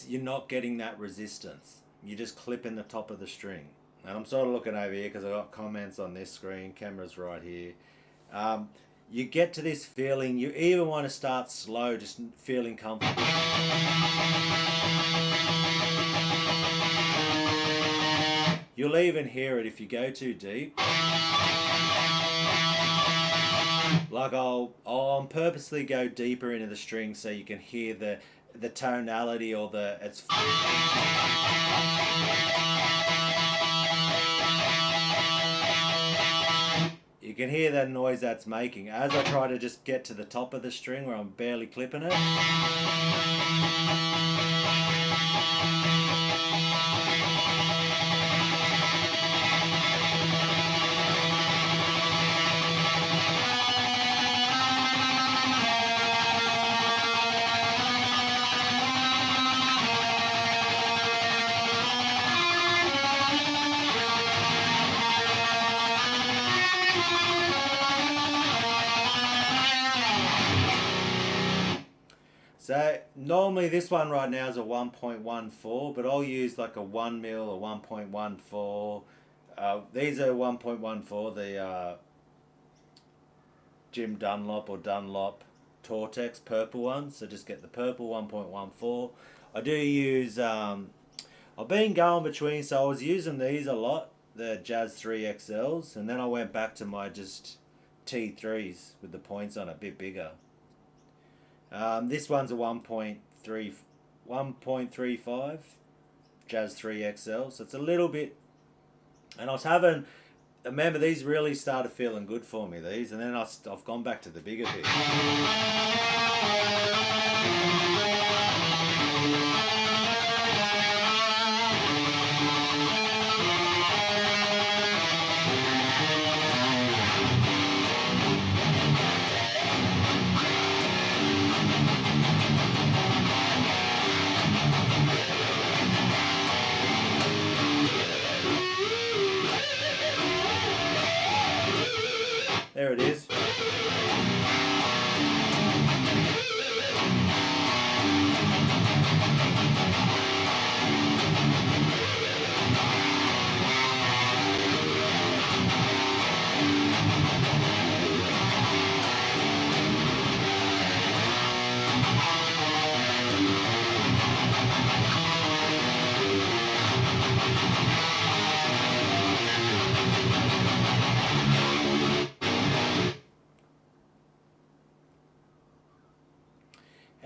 you're not getting that resistance. You're just clipping the top of the string. And I'm sort of looking over here because I've got comments on this screen, camera's right here. You get to this feeling, you even want to start slow, just feeling comfortable. You'll even hear it if you go too deep. Like I'll purposely go deeper into the string so you can hear the tonality, or it's... You can hear that noise that's making as I try to just get to the top of the string where I'm barely clipping it. So normally this one right now is a 1.14, but I'll use like a 1 mil or 1.14. These are 1.14, the Jim Dunlop or Dunlop Tortex purple ones. So just get the purple 1.14. I do use, I've been going between, so I was using these a lot, the Jazz 3 XLs, and then I went back to my just T3s with the points on it, a bit bigger. This one's a 1.35 Jazz 3 XL, so it's a little bit. And I was having, remember these really started feeling good for me, these, and then I've gone back to the bigger bit. There it is.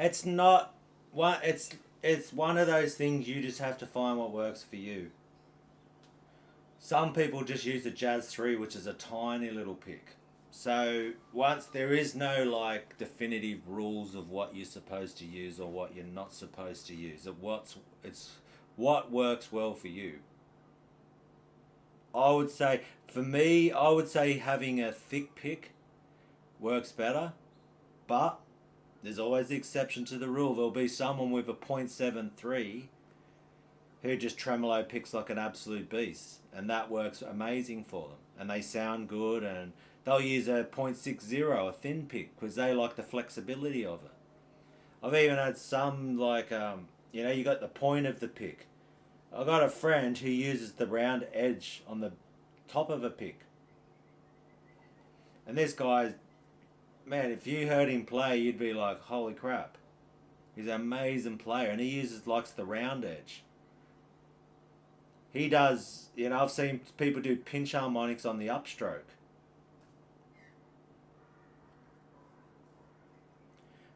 It's not one. It's one of those things you just have to find what works for you. Some people just use the Jazz 3, which is a tiny little pick. So once there is no like definitive rules of what you're supposed to use or what you're not supposed to use. It's what works well for you. I would say for me, I would say having a thick pick works better, but there's always the exception to the rule. There'll be someone with a .73 who just tremolo picks like an absolute beast, and that works amazing for them. And they sound good, and they'll use a .60, a thin pick, because they like the flexibility of it. I've even had some like, you got the point of the pick. I got a friend who uses the round edge on the top of a pick. And this guy, man, if you heard him play, you'd be like, holy crap. He's an amazing player, and he likes the round edge. He does, I've seen people do pinch harmonics on the upstroke.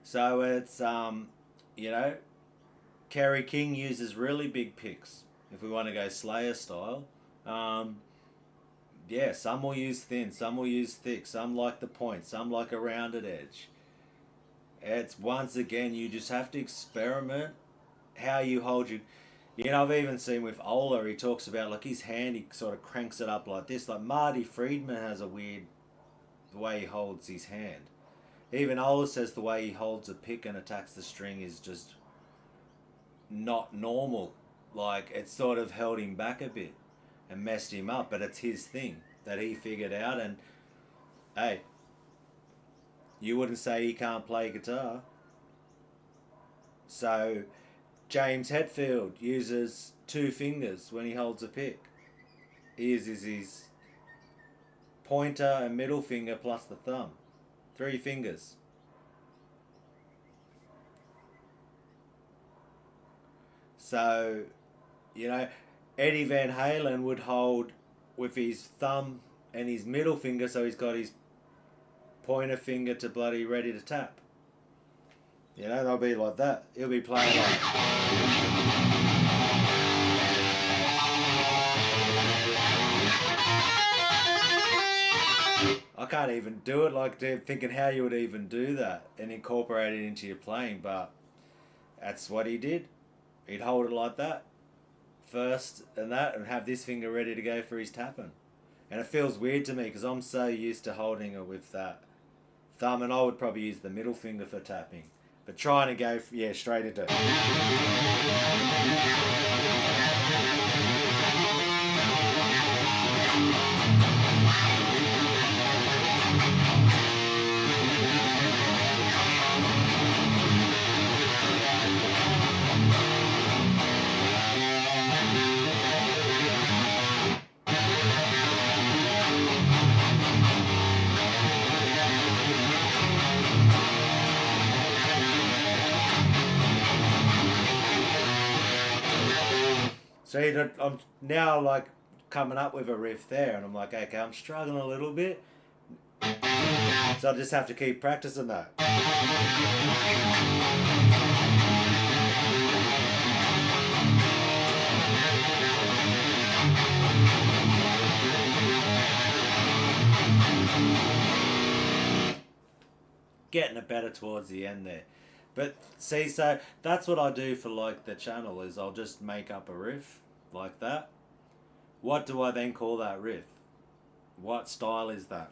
So it's, Kerry King uses really big picks if we want to go Slayer style. Some will use thin, some will use thick, some like the point, some like a rounded edge. It's once again, you just have to experiment how you hold your... I've even seen with Ola, he talks about like his hand, he sort of cranks it up like this. Like Marty Friedman has a weird the way he holds his hand. Even Ola says the way he holds a pick and attacks the string is just not normal. Like it's sort of held him back a bit and messed him up, but it's his thing that he figured out. And hey, you wouldn't say he can't play guitar. So James Hetfield uses 2 fingers when he holds a pick. He uses his pointer and middle finger plus the thumb. 3 fingers. So, Eddie Van Halen would hold with his thumb and his middle finger, so he's got his pointer finger to bloody ready to tap. They'll be like that. He'll be playing like... I can't even do it, like thinking how you would even do that and incorporate it into your playing, but that's what he did. He'd hold it like that first and have this finger ready to go for his tapping. And it feels weird to me because I'm so used to holding it with that thumb, and I would probably use the middle finger for tapping. But trying to go, straight into it. So I'm now like coming up with a riff there, and I'm like, okay, I'm struggling a little bit, so I just have to keep practicing that. Getting it better towards the end there. But see, so that's what I do for like the channel is I'll just make up a riff like that. What do I then call that riff? What style is that?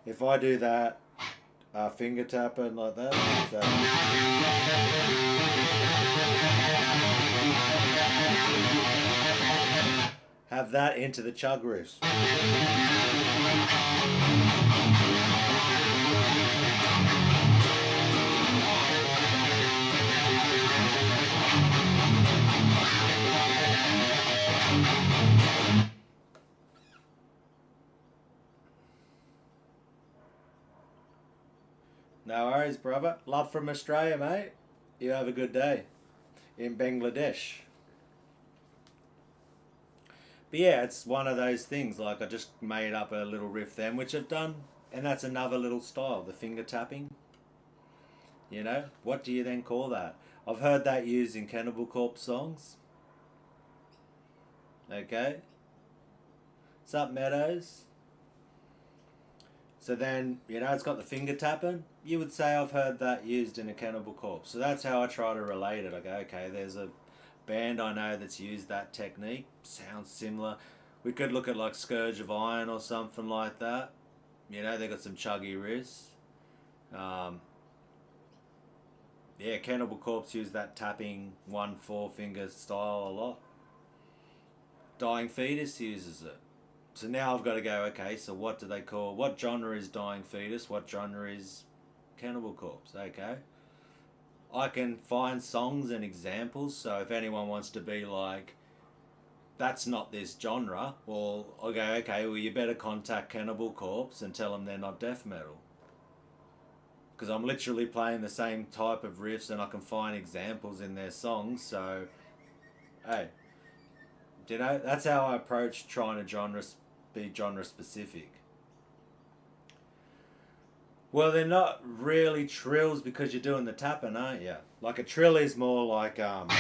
If I do that finger tapping like that, so have that into the chug riffs. No worries, brother. Love from Australia, mate. You have a good day in Bangladesh. But yeah, it's one of those things. Like I just made up a little riff then, which I've done, and that's another little style, the finger tapping. You know, what do you then call that? I've heard that used in Cannibal Corpse songs. Okay. What's up, Meadows? So then, you know, it's got the finger tapping. You would say I've heard that used in a Cannibal Corpse. So that's how I try to relate it. I go, okay, there's a band I know that's used that technique. Sounds similar. We could look at like Scourge of Iron or something like that. You know, they got some chuggy riffs. Yeah, Cannibal Corpse used that tapping 1-4 finger style a lot. Dying Fetus uses it. So now I've got to go, okay, so what do they call, what genre is Dying Fetus, what genre is Cannibal Corpse, okay? I can find songs and examples, so if anyone wants to be like, that's not this genre, well, I'll go, okay, well you better contact Cannibal Corpse and tell them they're not death metal. Because I'm literally playing the same type of riffs and I can find examples in their songs, so, hey, you know, that's how I approach trying to be genre specific. Well, they're not really trills because you're doing the tapping, aren't you? Like a trill is more like but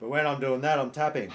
when I'm doing that, I'm tapping.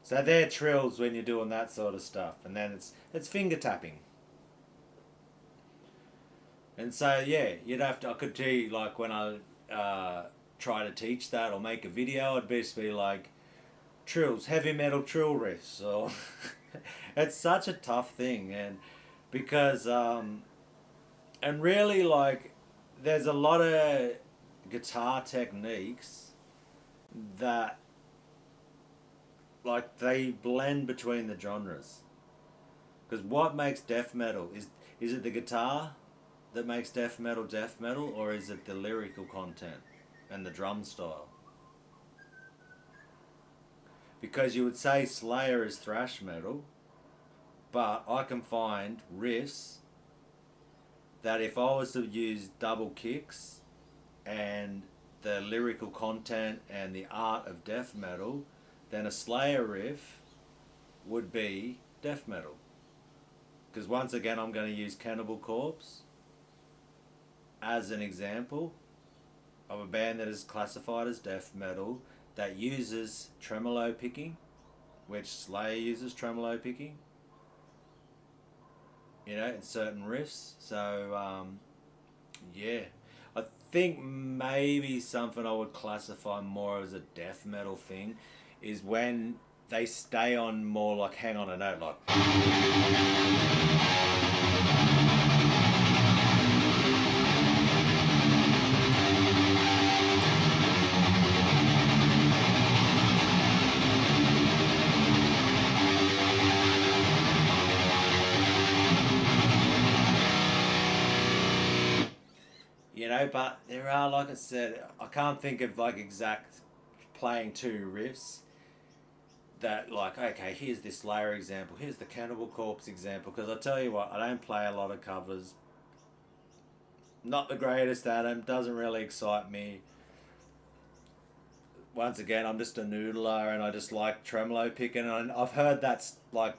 So they're trills when you're doing that sort of stuff, and then it's finger tapping. And so yeah, you'd have to. I could tell you like when I try to teach that or make a video, I'd just be like trills, heavy metal trill riffs. Or it's such a tough thing, and because and really like there's a lot of guitar techniques that like they blend between the genres. Because what makes death metal is it the guitar that makes death metal, or is it the lyrical content and the drum style? Because you would say Slayer is thrash metal, but I can find riffs that if I was to use double kicks and the lyrical content and the art of death metal, then a Slayer riff would be death metal. Because once again, I'm going to use Cannibal Corpse as an example of a band that is classified as death metal that uses tremolo picking, which Slayer uses tremolo picking, you know, in certain riffs. So, yeah. I think maybe something I would classify more as a death metal thing is when they stay on more like hang on a note, like. You know, but there are, like I said, I can't think of like exact playing two riffs that like, okay, here's this Slayer example, here's the Cannibal Corpse example, because I tell you what, I don't play a lot of covers. Not the greatest at them, doesn't really excite me. Once again, I'm just a noodler and I just like tremolo picking, and I've heard that's like.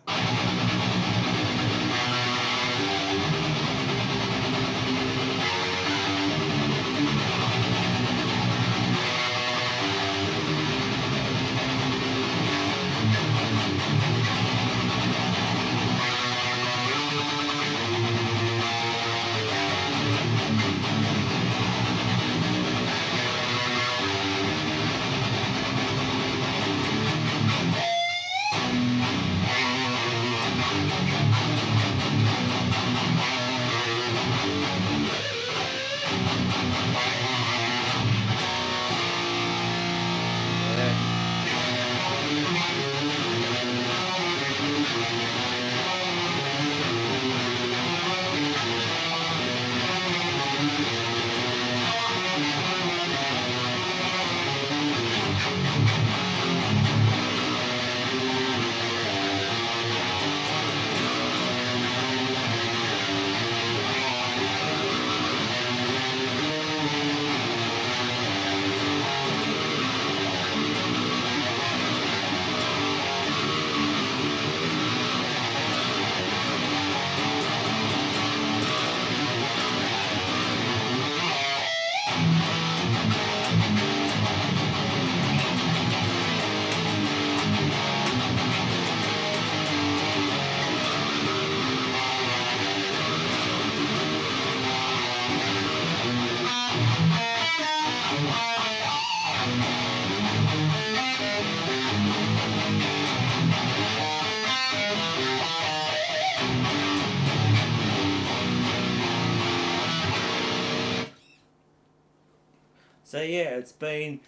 So yeah, it's been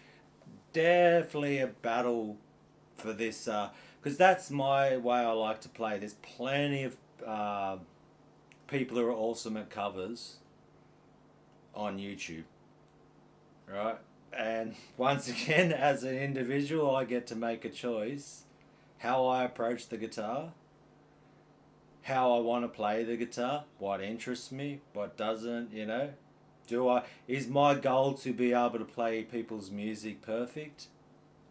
definitely a battle for this, because that's my way I like to play. There's plenty of people who are awesome at covers on YouTube, right? And once again, as an individual, I get to make a choice how I approach the guitar, how I want to play the guitar, what interests me, what doesn't, you know. Is my goal to be able to play people's music perfect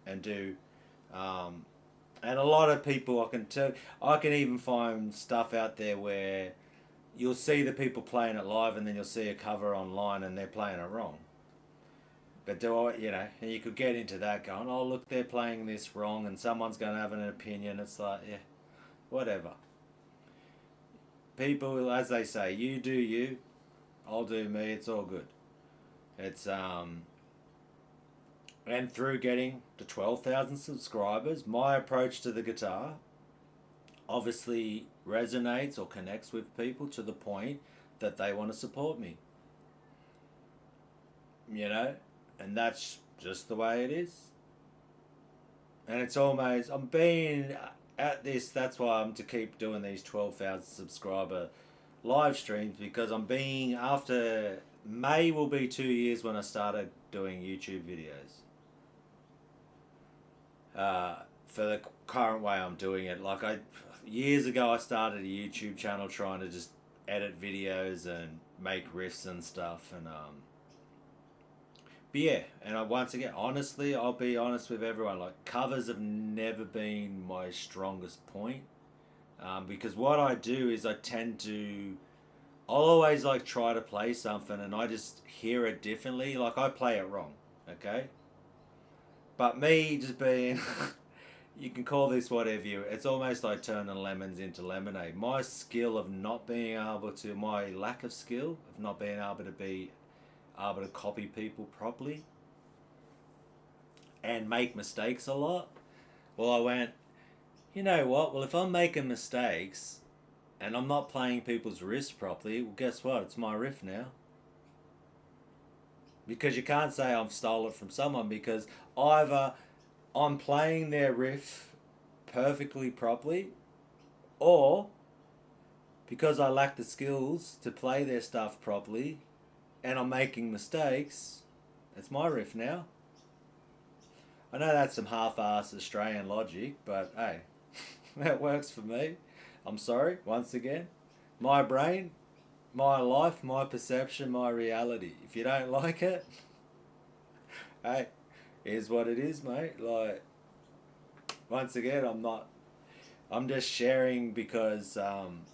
and do, and a lot of people I can even find stuff out there where you'll see the people playing it live and then you'll see a cover online and they're playing it wrong. But and you could get into that going, oh look, they're playing this wrong and someone's going to have an opinion. It's like, yeah, whatever. People, as they say, you do you, I'll do me, it's all good. It's, and through getting to 12,000 subscribers, my approach to the guitar obviously resonates or connects with people to the point that they want to support me. You know? And that's just the way it is. And it's almost, I'm being at this, that's why I'm to keep doing these 12,000 subscriber live streams because after May will be 2 years when I started doing YouTube videos. For the current way I'm doing it, years ago I started a YouTube channel trying to just edit videos and make riffs and stuff, and but yeah, and once again, honestly, I'll be honest with everyone, like, covers have never been my strongest point, because what I do is I'll always like try to play something and I just hear it differently, like I play it wrong, okay? But me just being, you can call this whatever it's almost like turning lemons into lemonade. My lack of skill of not being able to copy people properly and make mistakes a lot. Well, I went, you know what? Well, if I'm making mistakes and I'm not playing people's riffs properly, well, guess what? It's my riff now. Because you can't say I've stole it from someone, because either I'm playing their riff perfectly properly, or because I lack the skills to play their stuff properly and I'm making mistakes, it's my riff now. I know that's some half-assed Australian logic, but hey, that works for me. I'm sorry, once again. My brain, my life, my perception, my reality. If you don't like it, hey, here's what it is, mate. Like, once again, I'm just sharing because I'm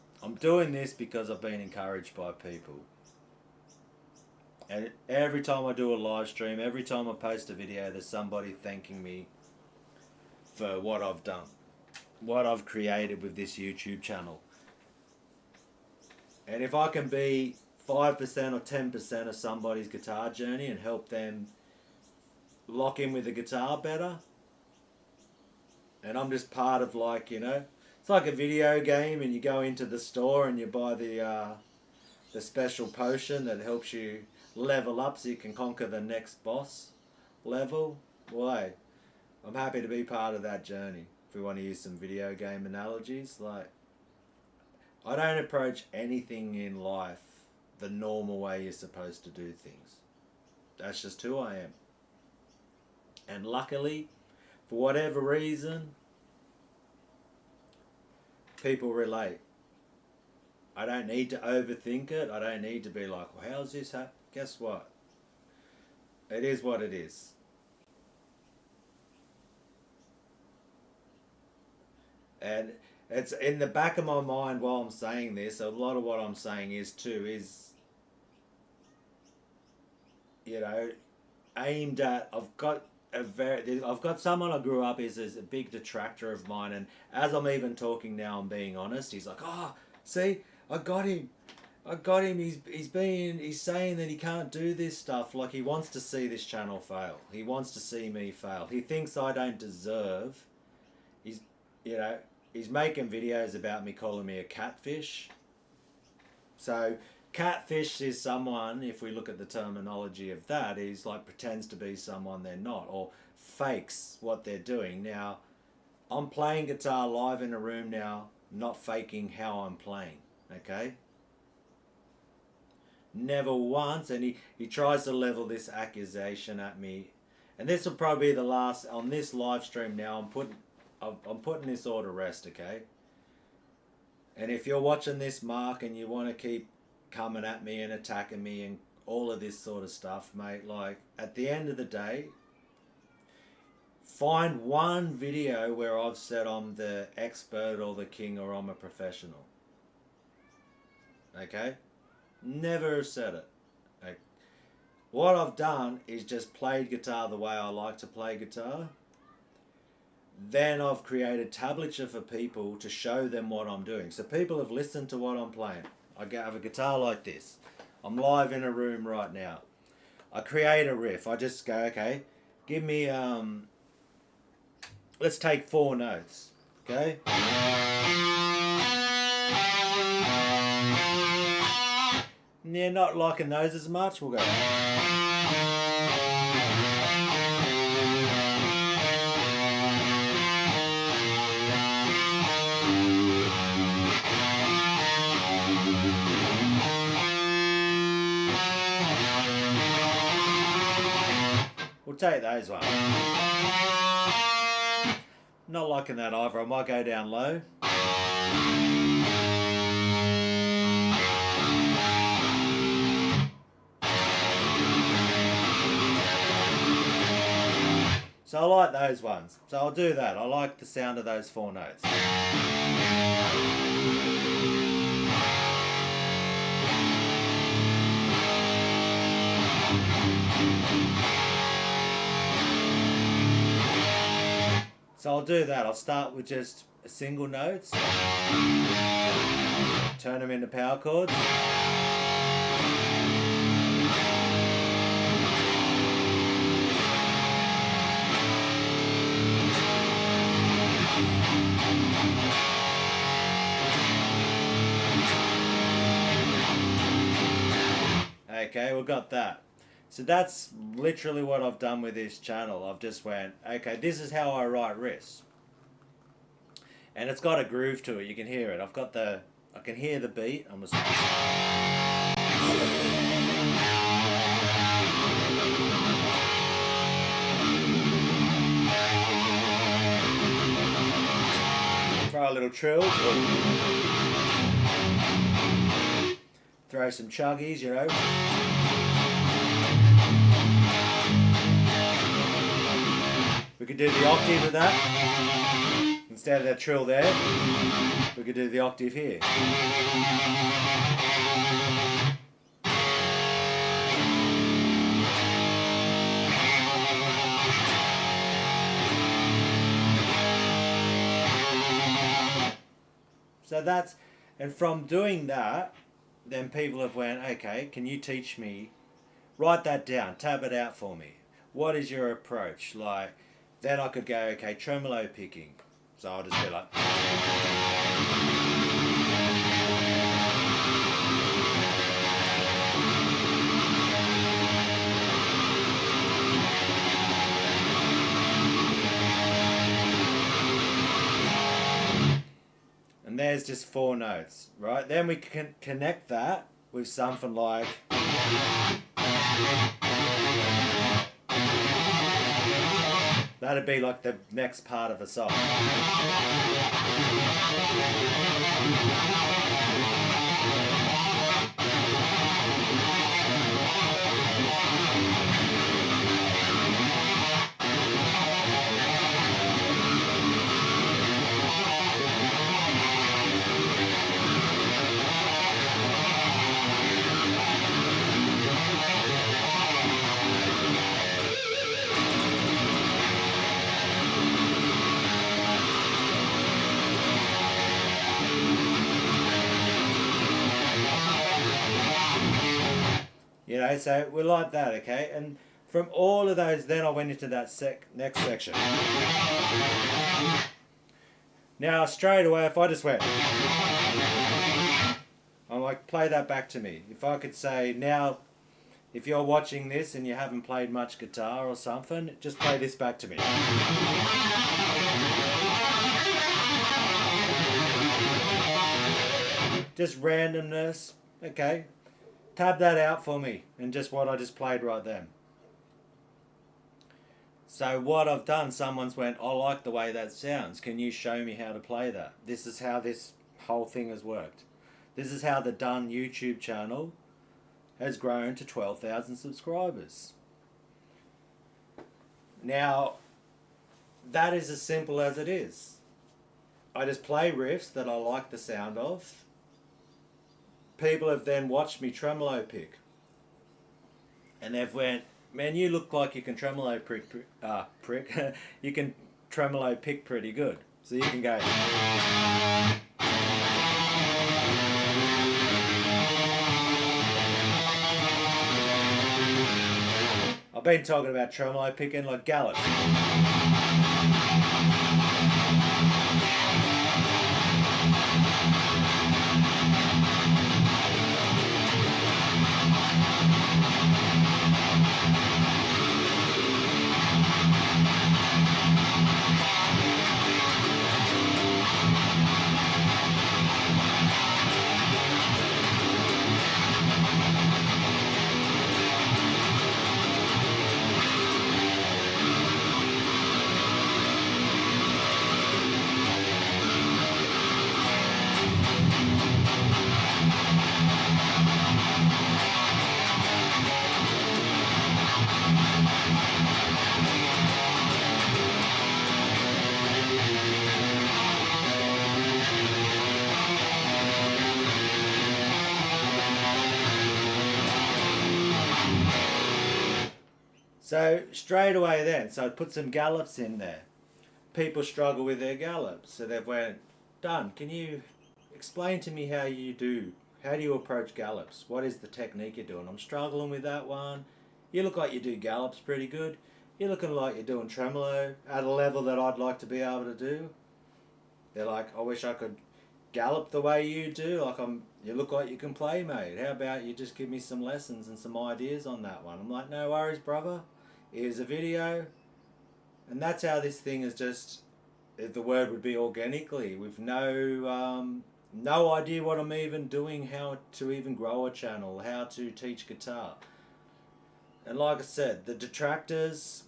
doing this because I've been encouraged by people. And every time I do a live stream, every time I post a video, there's somebody thanking me for what I've done, what I've created with this YouTube channel. And if I can be 5% or 10% of somebody's guitar journey and help them lock in with the guitar better, and I'm just part of, like, it's like a video game and you go into the store and you buy the special potion that helps you level up so you can conquer the next boss level. Well, hey, I'm happy to be part of that journey. If we want to use some video game analogies, like, I don't approach anything in life the normal way you're supposed to do things. That's just who I am. And luckily, for whatever reason, people relate. I don't need to overthink it. I don't need to be like, well, how's this happen? Guess what? It is what it is. And it's in the back of my mind while I'm saying this, a lot of what I'm saying is aimed at, I've got someone I grew up is a big detractor of mine, and as I'm even talking now, I'm being honest, he's like, oh, see, I got him. He's saying that he can't do this stuff. Like, he wants to see this channel fail. He wants to see me fail. He thinks I don't deserve. He's making videos about me calling me a catfish. So, catfish is someone, if we look at the terminology of that, is like pretends to be someone they're not, or fakes what they're doing. Now, I'm playing guitar live in a room now, not faking how I'm playing, okay? Never once, and he tries to level this accusation at me, and this will probably be the last on this live stream. Now I'm putting this all to rest, okay? And if you're watching this, Mark, and you want to keep coming at me and attacking me and all of this sort of stuff, mate, like, at the end of the day, find one video where I've said I'm the expert or the king or I'm a professional, okay? Never said it. Like, what I've done is just played guitar the way I like to play guitar. Then I've created tablature for people to show them what I'm doing. So people have listened to what I'm playing. I have a guitar like this. I'm live in a room right now. I create a riff. I just go, okay, give me, let's take 4 notes, okay? Yeah, not liking those as much. We'll go. take those ones. Not liking that either. I might go down low. So I like those ones. So I'll do that. I like the sound of those 4 notes. So I'll do that. I'll start with just single notes. Turn them into power chords. Okay, we got that. So that's literally what I've done with this channel. I've just went, okay, this is how I write riffs. And it's got a groove to it. You can hear it. I can hear the beat. I'm just... Throw a little trill. Throw some chuggies, you know. We could do the octave of that. Instead of that trill there, we could do the octave here. So that's, and from doing that, then people have went, okay, can you teach me, write that down, tab it out for me. What is your approach? Like, then I could go, okay, tremolo picking. So I'll just be like... And there's just 4 notes, right? Then we can connect that with something like... That'd be like the next part of the song. You know, so we're like that, okay? And from all of those, then I went into that next section. Now, straight away, if I just went... I'm like, play that back to me. If I could say, now, if you're watching this and you haven't played much guitar or something, just play this back to me. Just randomness, okay? Tab that out for me, and just what I just played right then. So what I've done, someone's went, I like the way that sounds. Can you show me how to play that? This is how this whole thing has worked. This is how the Done YouTube channel has grown to 12,000 subscribers. Now, that is as simple as it is. I just play riffs that I like the sound of. People have then watched me tremolo pick, and they've went, man, you look like you can tremolo prick. You can tremolo pick pretty good. So you can go. I've been talking about tremolo picking like gallops. So straight away then, so I put some gallops in there. People struggle with their gallops, so they've went, done. Can you explain to me how you do? How do you approach gallops? What is the technique you're doing? I'm struggling with that one. You look like you do gallops pretty good. You're looking like you're doing tremolo at a level that I'd like to be able to do. They're like, I wish I could gallop the way you do. Like you look like you can play, mate. How about you just give me some lessons and some ideas on that one? I'm like, no worries, brother. Here's a video. And that's how this thing is just, the word would be organically, with no idea what I'm even doing, how to even grow a channel, how to teach guitar. And like I said, the detractors,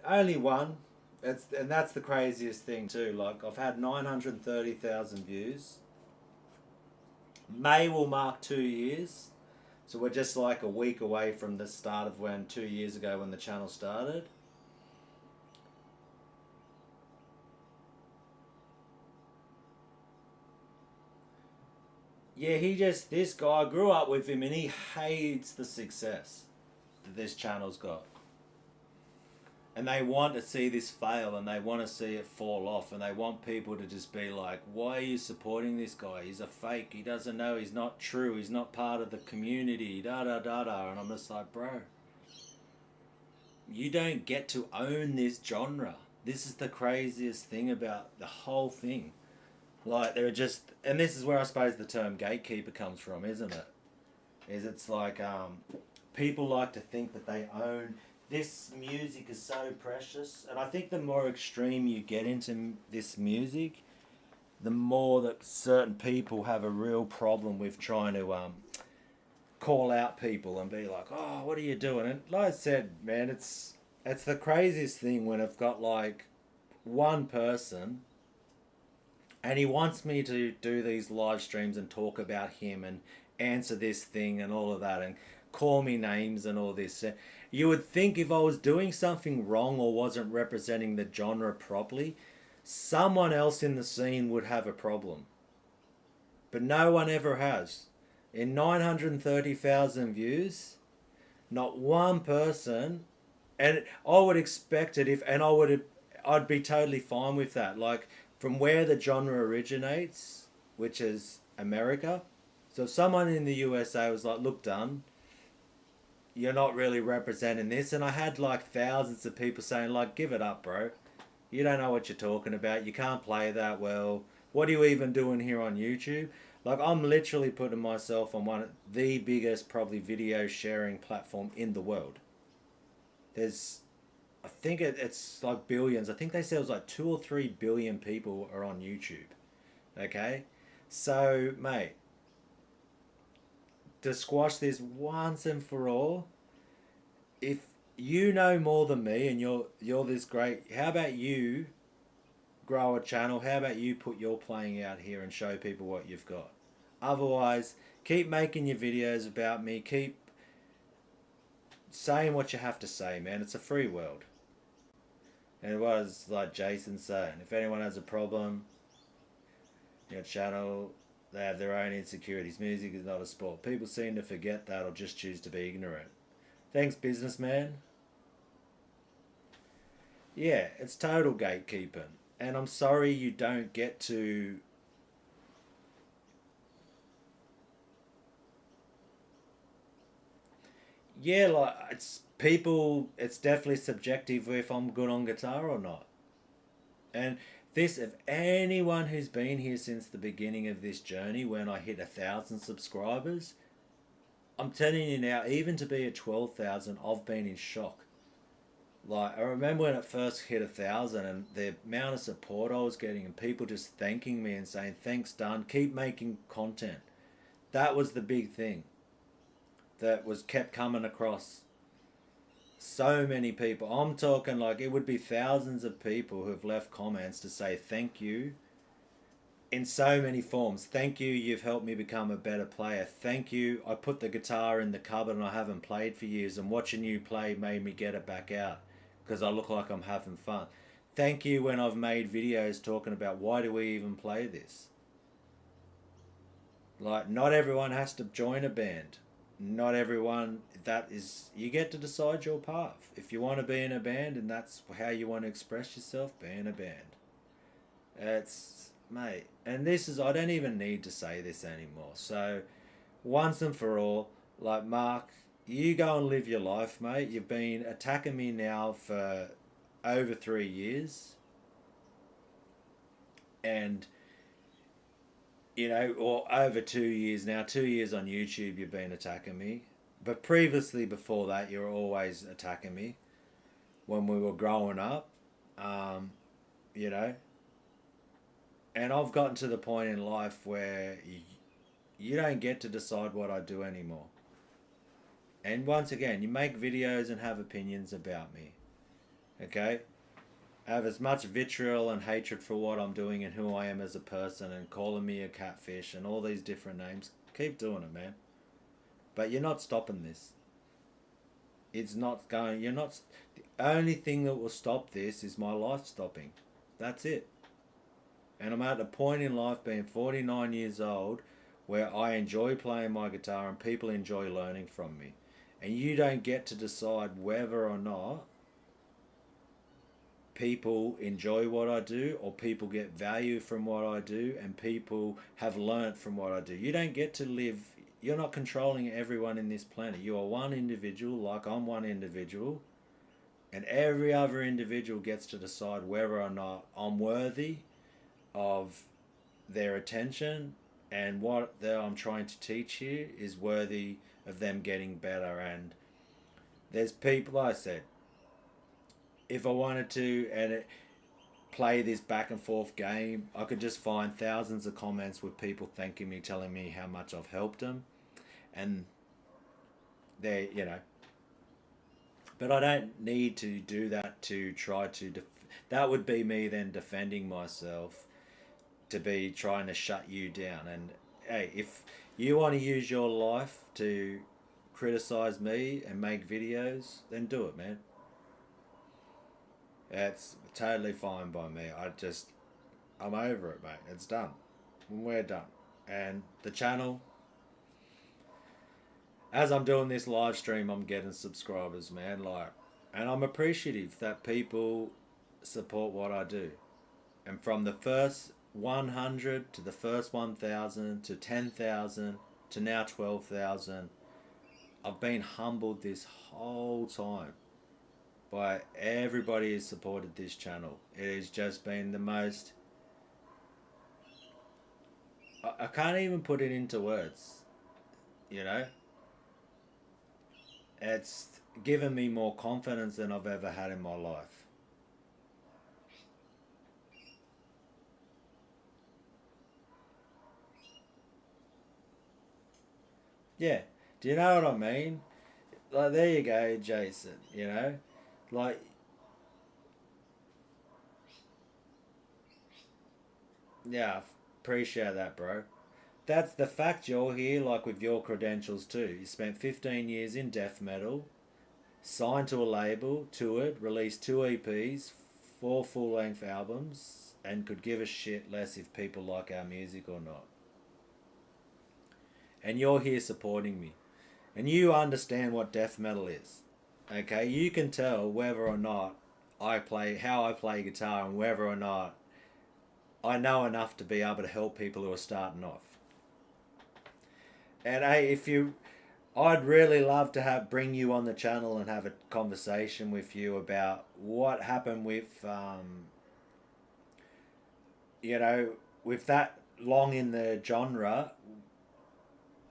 only one. And that's the craziest thing too. Like, I've had 930,000 views. May will mark 2 years. So we're just like a week away from the start of 2 years ago when the channel started. Yeah, this guy, I grew up with him and he hates the success that this channel's got. And they want to see this fail and they want to see it fall off and they want people to just be like, why are you supporting this guy? He's a fake. He doesn't know. He's not true. He's not part of the community. Da da da da. And I'm just like, bro, you don't get to own this genre. This is the craziest thing about the whole thing. Like, they're just, and this is where I suppose the term gatekeeper comes from, isn't it? It's like, people like to think that they own, this music is so precious. And I think the more extreme you get into this music, the more that certain people have a real problem with trying to call out people and be like, oh, what are you doing? And like I said, man, it's the craziest thing when I've got like one person and he wants me to do these live streams and talk about him and answer this thing and all of that and call me names and all this. You would think if I was doing something wrong or wasn't representing the genre properly, someone else in the scene would have a problem. But no one ever has. In 930,000 views, not one person, and I would expect it I'd be totally fine with that. Like, from where the genre originates, which is America. So if someone in the USA was like, look, Dunn, you're not really representing this. And I had like thousands of people saying like, give it up, bro. You don't know what you're talking about. You can't play that well. What are you even doing here on YouTube? Like, I'm literally putting myself on one of the biggest probably video sharing platform in the world. I think it's like billions. I think they said it was like 2 or 3 billion people are on YouTube. Okay? So, mate, to squash this once and for all, if you know more than me and you're this great, how about you grow a channel? How about you put your playing out here and show people what you've got? Otherwise, keep making your videos about me. Keep saying what you have to say, man. It's a free world. And it was like Jason saying, if anyone has a problem, your channel, they have their own insecurities. Music is not a sport. People seem to forget that or just choose to be ignorant. Thanks, businessman. Yeah, it's total gatekeeping. And I'm sorry you don't get to... Yeah, like, it's definitely subjective if I'm good on guitar or not. And if anyone who's been here since the beginning of this journey, when I hit 1,000 subscribers, I'm telling you now, even to be at 12,000, I've been in shock. Like, I remember when it first hit 1,000 and the amount of support I was getting and people just thanking me and saying, thanks, Dunn, keep making content. That was the big thing that was kept coming across. So many people. I'm talking like it would be thousands of people who've left comments to say thank you in so many forms. Thank you, you've helped me become a better player. Thank you, I put the guitar in the cupboard and I haven't played for years and watching you play made me get it back out because I look like I'm having fun. Thank you when I've made videos talking about why do we even play this. Like, not everyone has to join a band. not everyone, that is, you get to decide your path. If you want to be in a band and that's how you want to express yourself, be in a band. It's, mate, and this is, I don't even need to say this anymore. So, once and for all, like, Mark, you go and live your life, mate. You've been attacking me now for over 3 years, and or over 2 years now. 2 years on YouTube, you've been attacking me. But previously, before that, you were always attacking me when we were growing up, um, you know. And I've gotten to the point in life where you don't get to decide what I do anymore. And once again, you make videos and have opinions about me, okay? Have as much vitriol and hatred for what I'm doing and who I am as a person and calling me a catfish and all these different names. Keep doing it, man. But you're not stopping this. It's not going, you're not, the only thing that will stop this is my life stopping. That's it. And I'm at a point in life, being 49 years old, where I enjoy playing my guitar and people enjoy learning from me. And you don't get to decide whether or not people enjoy what I do or people get value from what I do and people have learnt from what I do. You don't get to live, you're not controlling everyone in this planet. You are one individual, like I'm one individual, and every other individual gets to decide whether or not I'm worthy of their attention and what I'm trying to teach you is worthy of them getting better. And there's people, like I said, if I wanted to play this back and forth game, I could just find thousands of comments with people thanking me, telling me how much I've helped them, and they. But I don't need to do that to try to. That would be me then defending myself, to be trying to shut you down. And hey, if you want to use your life to criticize me and make videos, then do it, man. It's totally fine by me. I'm over it, mate. It's done. We're done. And the channel, as I'm doing this live stream, I'm getting subscribers, man. Like, and I'm appreciative that people support what I do. And from the first 100 to the first 1,000 to 10,000 to now 12,000, I've been humbled this whole time by everybody who's supported this channel. It has just been the most. I can't even put it into words, you know? It's given me more confidence than I've ever had in my life. Yeah. Do you know what I mean? Like, there you go, Jason, you know? Like, yeah, appreciate that, bro. That's the fact you're here, like with your credentials too. You spent 15 years in death metal, signed to a label, toured, released 2 EPs, 4 full-length albums, and could give a shit less if people like our music or not. And you're here supporting me. And you understand what death metal is. Okay? You can tell whether or not how I play guitar and whether or not I know enough to be able to help people who are starting off. And hey, I'd really love to bring you on the channel and have a conversation with you about what happened with, you know, with that long in the genre,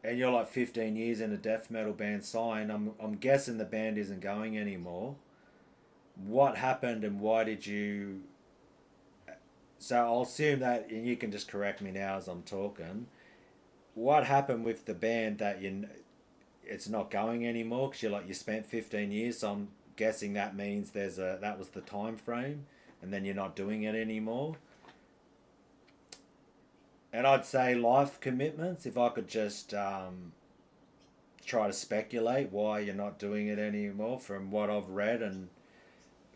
and you're like 15 years in a death metal band signed. I'm guessing the band isn't going anymore. What happened and why did you? So I'll assume that, and you can just correct me now as I'm talking. What happened with the band that it's not going anymore? Because you spent 15 years, so I'm guessing that means that was the time frame, and then you're not doing it anymore. And I'd say life commitments. If I could just try to speculate why you're not doing it anymore, from what I've read and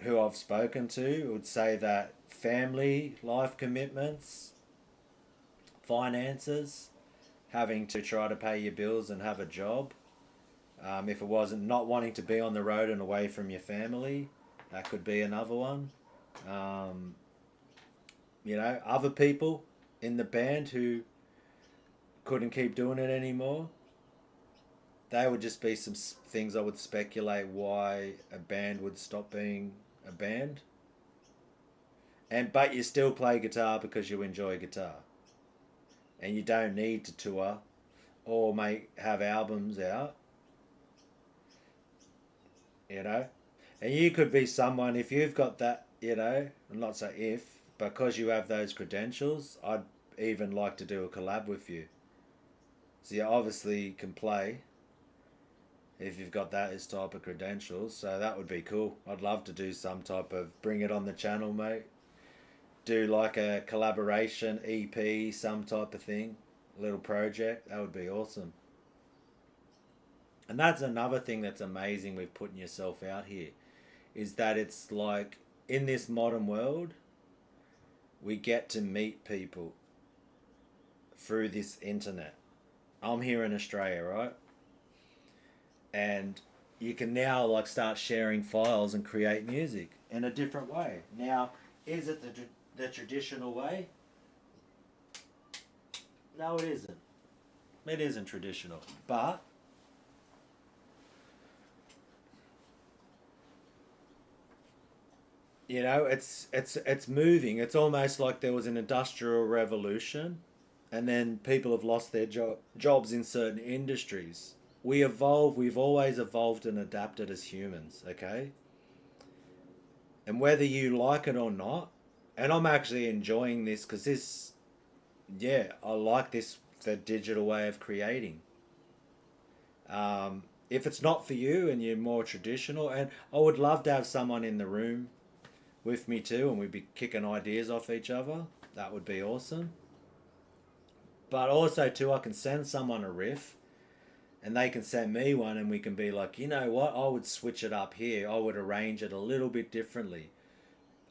who I've spoken to, would say that family life commitments, finances, having to try to pay your bills and have a job, If it wasn't not wanting to be on the road and away from your family, that could be another one. Um, other people in the band who couldn't keep doing it anymore. They would just be some things I would speculate why a band would stop being a band. But you still play guitar because you enjoy guitar, and you don't need to tour or have albums out. You know, and you could be someone if you've got that. I'm not say if, because you have those credentials. I'd even like to do a collab with you. So you obviously can play if you've got that as type of credentials. So that would be cool. I'd love to do some type of bring it on the channel, mate. Do like a collaboration EP, some type of thing, a little project. That would be awesome. And that's another thing that's amazing with putting yourself out here, is that it's like in this modern world, we get to meet people through this internet. I'm here in Australia, right? And you can now like start sharing files and create music in a different way. Now, is it the traditional way? No, it isn't. It isn't traditional, but it's moving. It's almost like there was an industrial revolution, and then people have lost their jobs in certain industries. We evolve. We've always evolved and adapted as humans. Okay, and whether you like it or not, and I'm actually enjoying this because I like this the digital way of creating. If it's not for you and you're more traditional, and I would love to have someone in the room with me too, and we'd be kicking ideas off each other. That would be awesome. But also too, I can send someone a riff, and they can send me one, and we can be like, you know what? I would switch it up here. I would arrange it a little bit differently.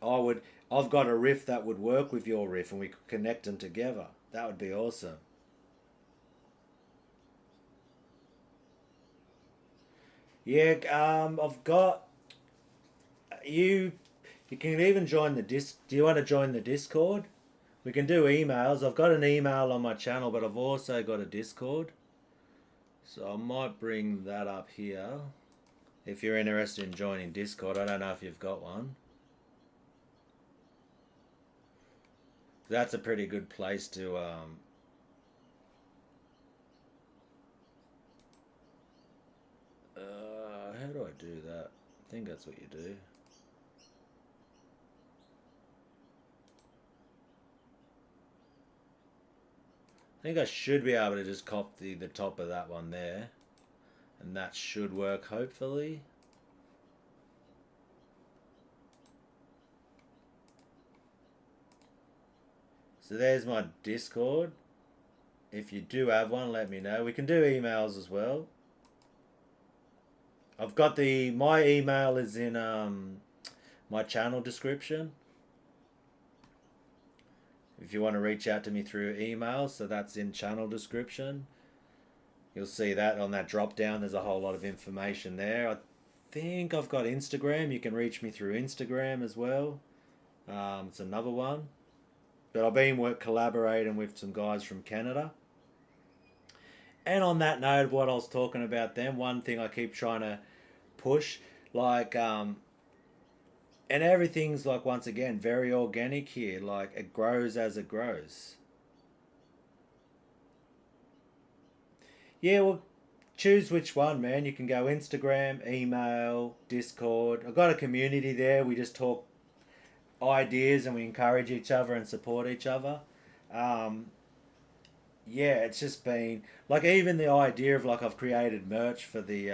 I would. I've got a riff that would work with your riff, and we could connect them together. That would be awesome. Yeah. I've got you. You can even join the disc. Do you want to join the Discord? We can do emails. I've got an email on my channel, but I've also got a Discord. So I might bring that up here. If you're interested in joining Discord, I don't know if you've got one. That's a pretty good place to how do I do that? I think that's what you do. I think I should be able to just copy the top of that one there. And that should work, hopefully. So there's my Discord. If you do have one, let me know. We can do emails as well. I've got my email is in my channel description. If you want to reach out to me through email, so that's in channel description. You'll see that on that drop down. There's a whole lot of information there. I think I've got Instagram. You can reach me through Instagram as well. It's another one. But I've been collaborating with some guys from Canada. And on that note, what I was talking about then, one thing I keep trying to push, like, and everything's like, once again, very organic here. Like, it grows as it grows. Yeah, well, choose which one, man. You can go Instagram, email, Discord. I've got a community there. We just talk ideas and we encourage each other and support each other. Um, yeah, it's just been like even the idea of like I've created merch the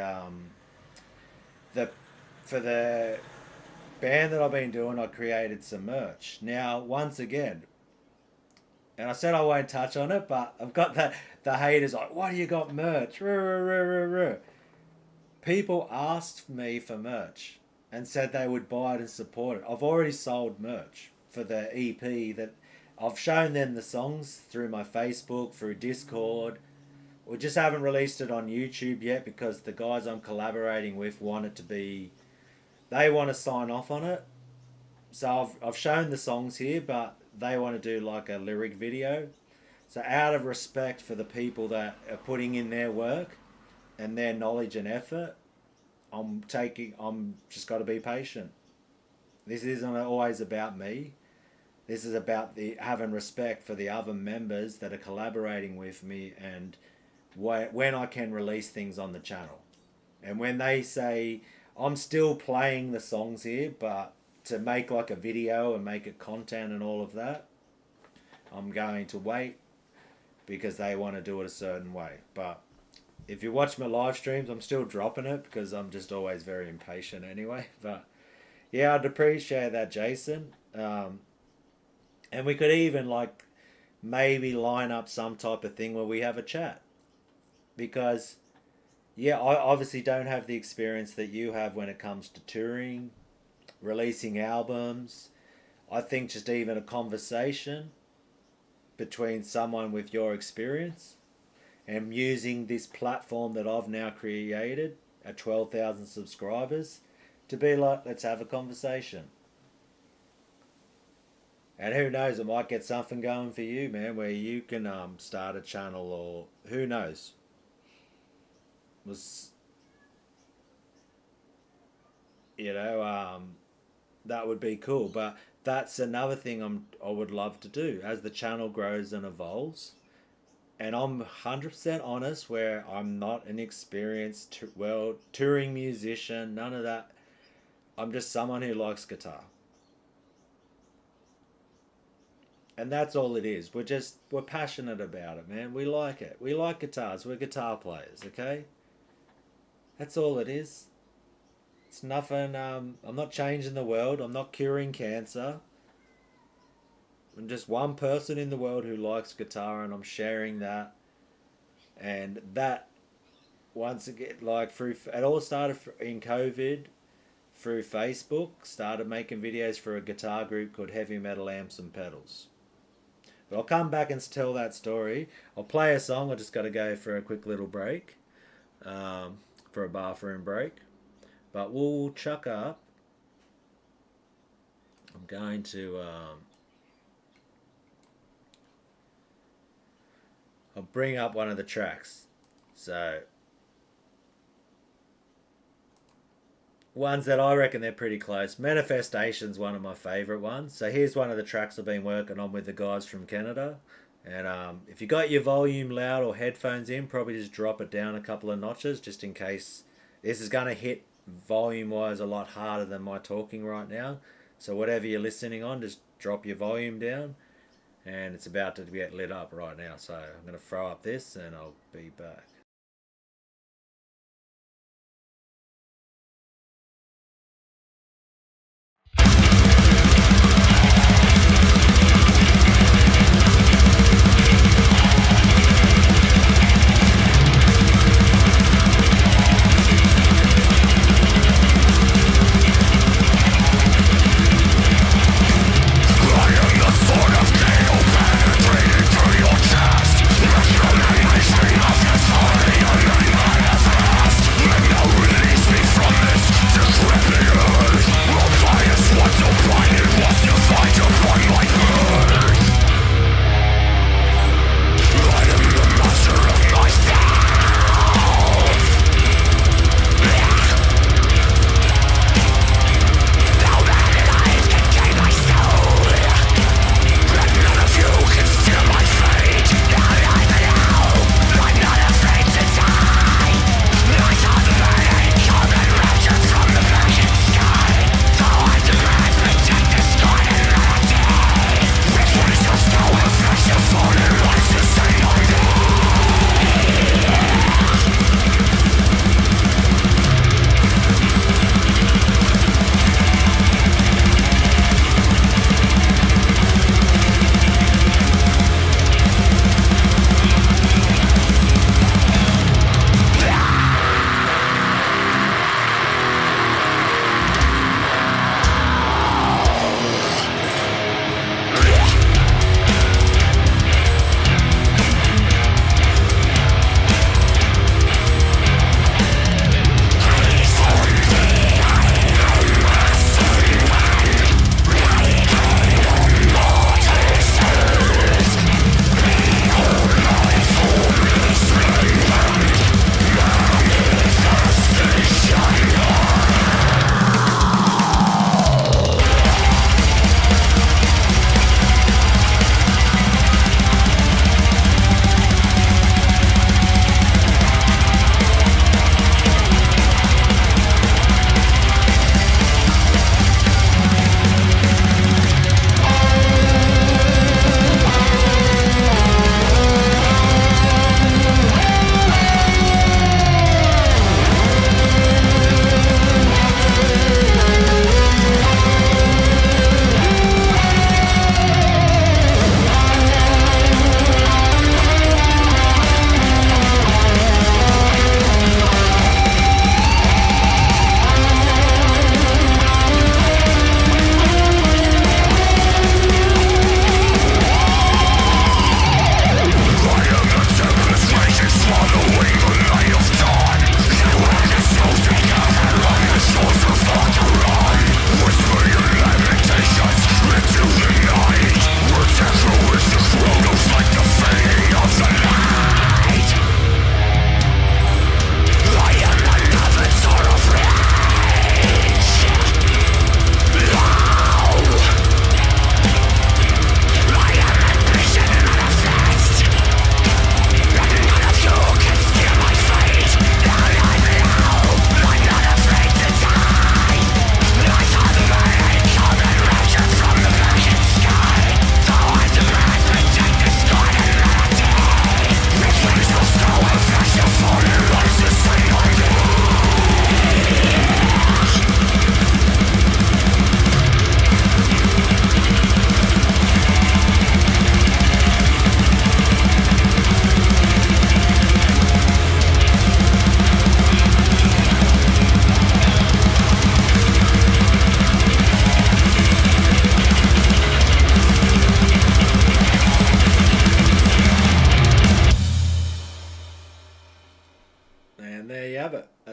for the band that I've been doing. I created some merch. Now, once again, and I said I won't touch on it, but I've got the haters like, "Why do you got merch?" People asked me for merch and said they would buy it and support it. I've already sold merch for the EP that I've shown them the songs through my Facebook, through Discord. We just haven't released it on YouTube yet because the guys I'm collaborating with want it to be. They want to sign off on it. So I've shown the songs here, but they want to do like a lyric video. So out of respect for the people that are putting in their work and their knowledge and effort, I'm just got to be patient. This isn't always about me. This is about having respect for the other members that are collaborating with me and when I can release things on the channel. And when they say, I'm still playing the songs here, but to make like a video and make it content and all of that, I'm going to wait because they want to do it a certain way. But if you watch my live streams, I'm still dropping it because I'm just always very impatient anyway. But yeah, I'd appreciate that, Jason. And we could even like maybe line up some type of thing where we have a chat. Because yeah, I obviously don't have the experience that you have when it comes to touring, releasing albums. I think just even a conversation between someone with your experience and using this platform that I've now created at 12,000 subscribers to be like, let's have a conversation. And who knows, it might get something going for you, man, where you can start a channel, or who knows. That would be cool. But that's another thing I would love to do as the channel grows and evolves. And I'm 100% honest, where I'm not an experienced touring musician, none of that. I'm just someone who likes guitar. And that's all it is. We're passionate about it, man. We like it. We like guitars. We're guitar players, okay? That's all it is. It's nothing, I'm not changing the world. I'm not curing cancer. I'm just one person in the world who likes guitar, and I'm sharing that. And that, once again, like it all started in COVID through Facebook. Started making videos for a guitar group called Heavy Metal Amps and Pedals. But I'll come back and tell that story. I'll play a song. I just got to go for a quick little break, for a bathroom break. But we'll chuck up. I'm going to... I'll bring up one of the tracks. So... ones that I reckon they're pretty close. Manifestation's one of my favourite ones. So here's one of the tracks I've been working on with the guys from Canada. And if you got your volume loud or headphones in, probably just drop it down a couple of notches just in case. This is going to hit volume-wise a lot harder than my talking right now. So whatever you're listening on, just drop your volume down. And it's about to get lit up right now. So I'm going to throw up this and I'll be back. Penetrating through your chest, the extermination of this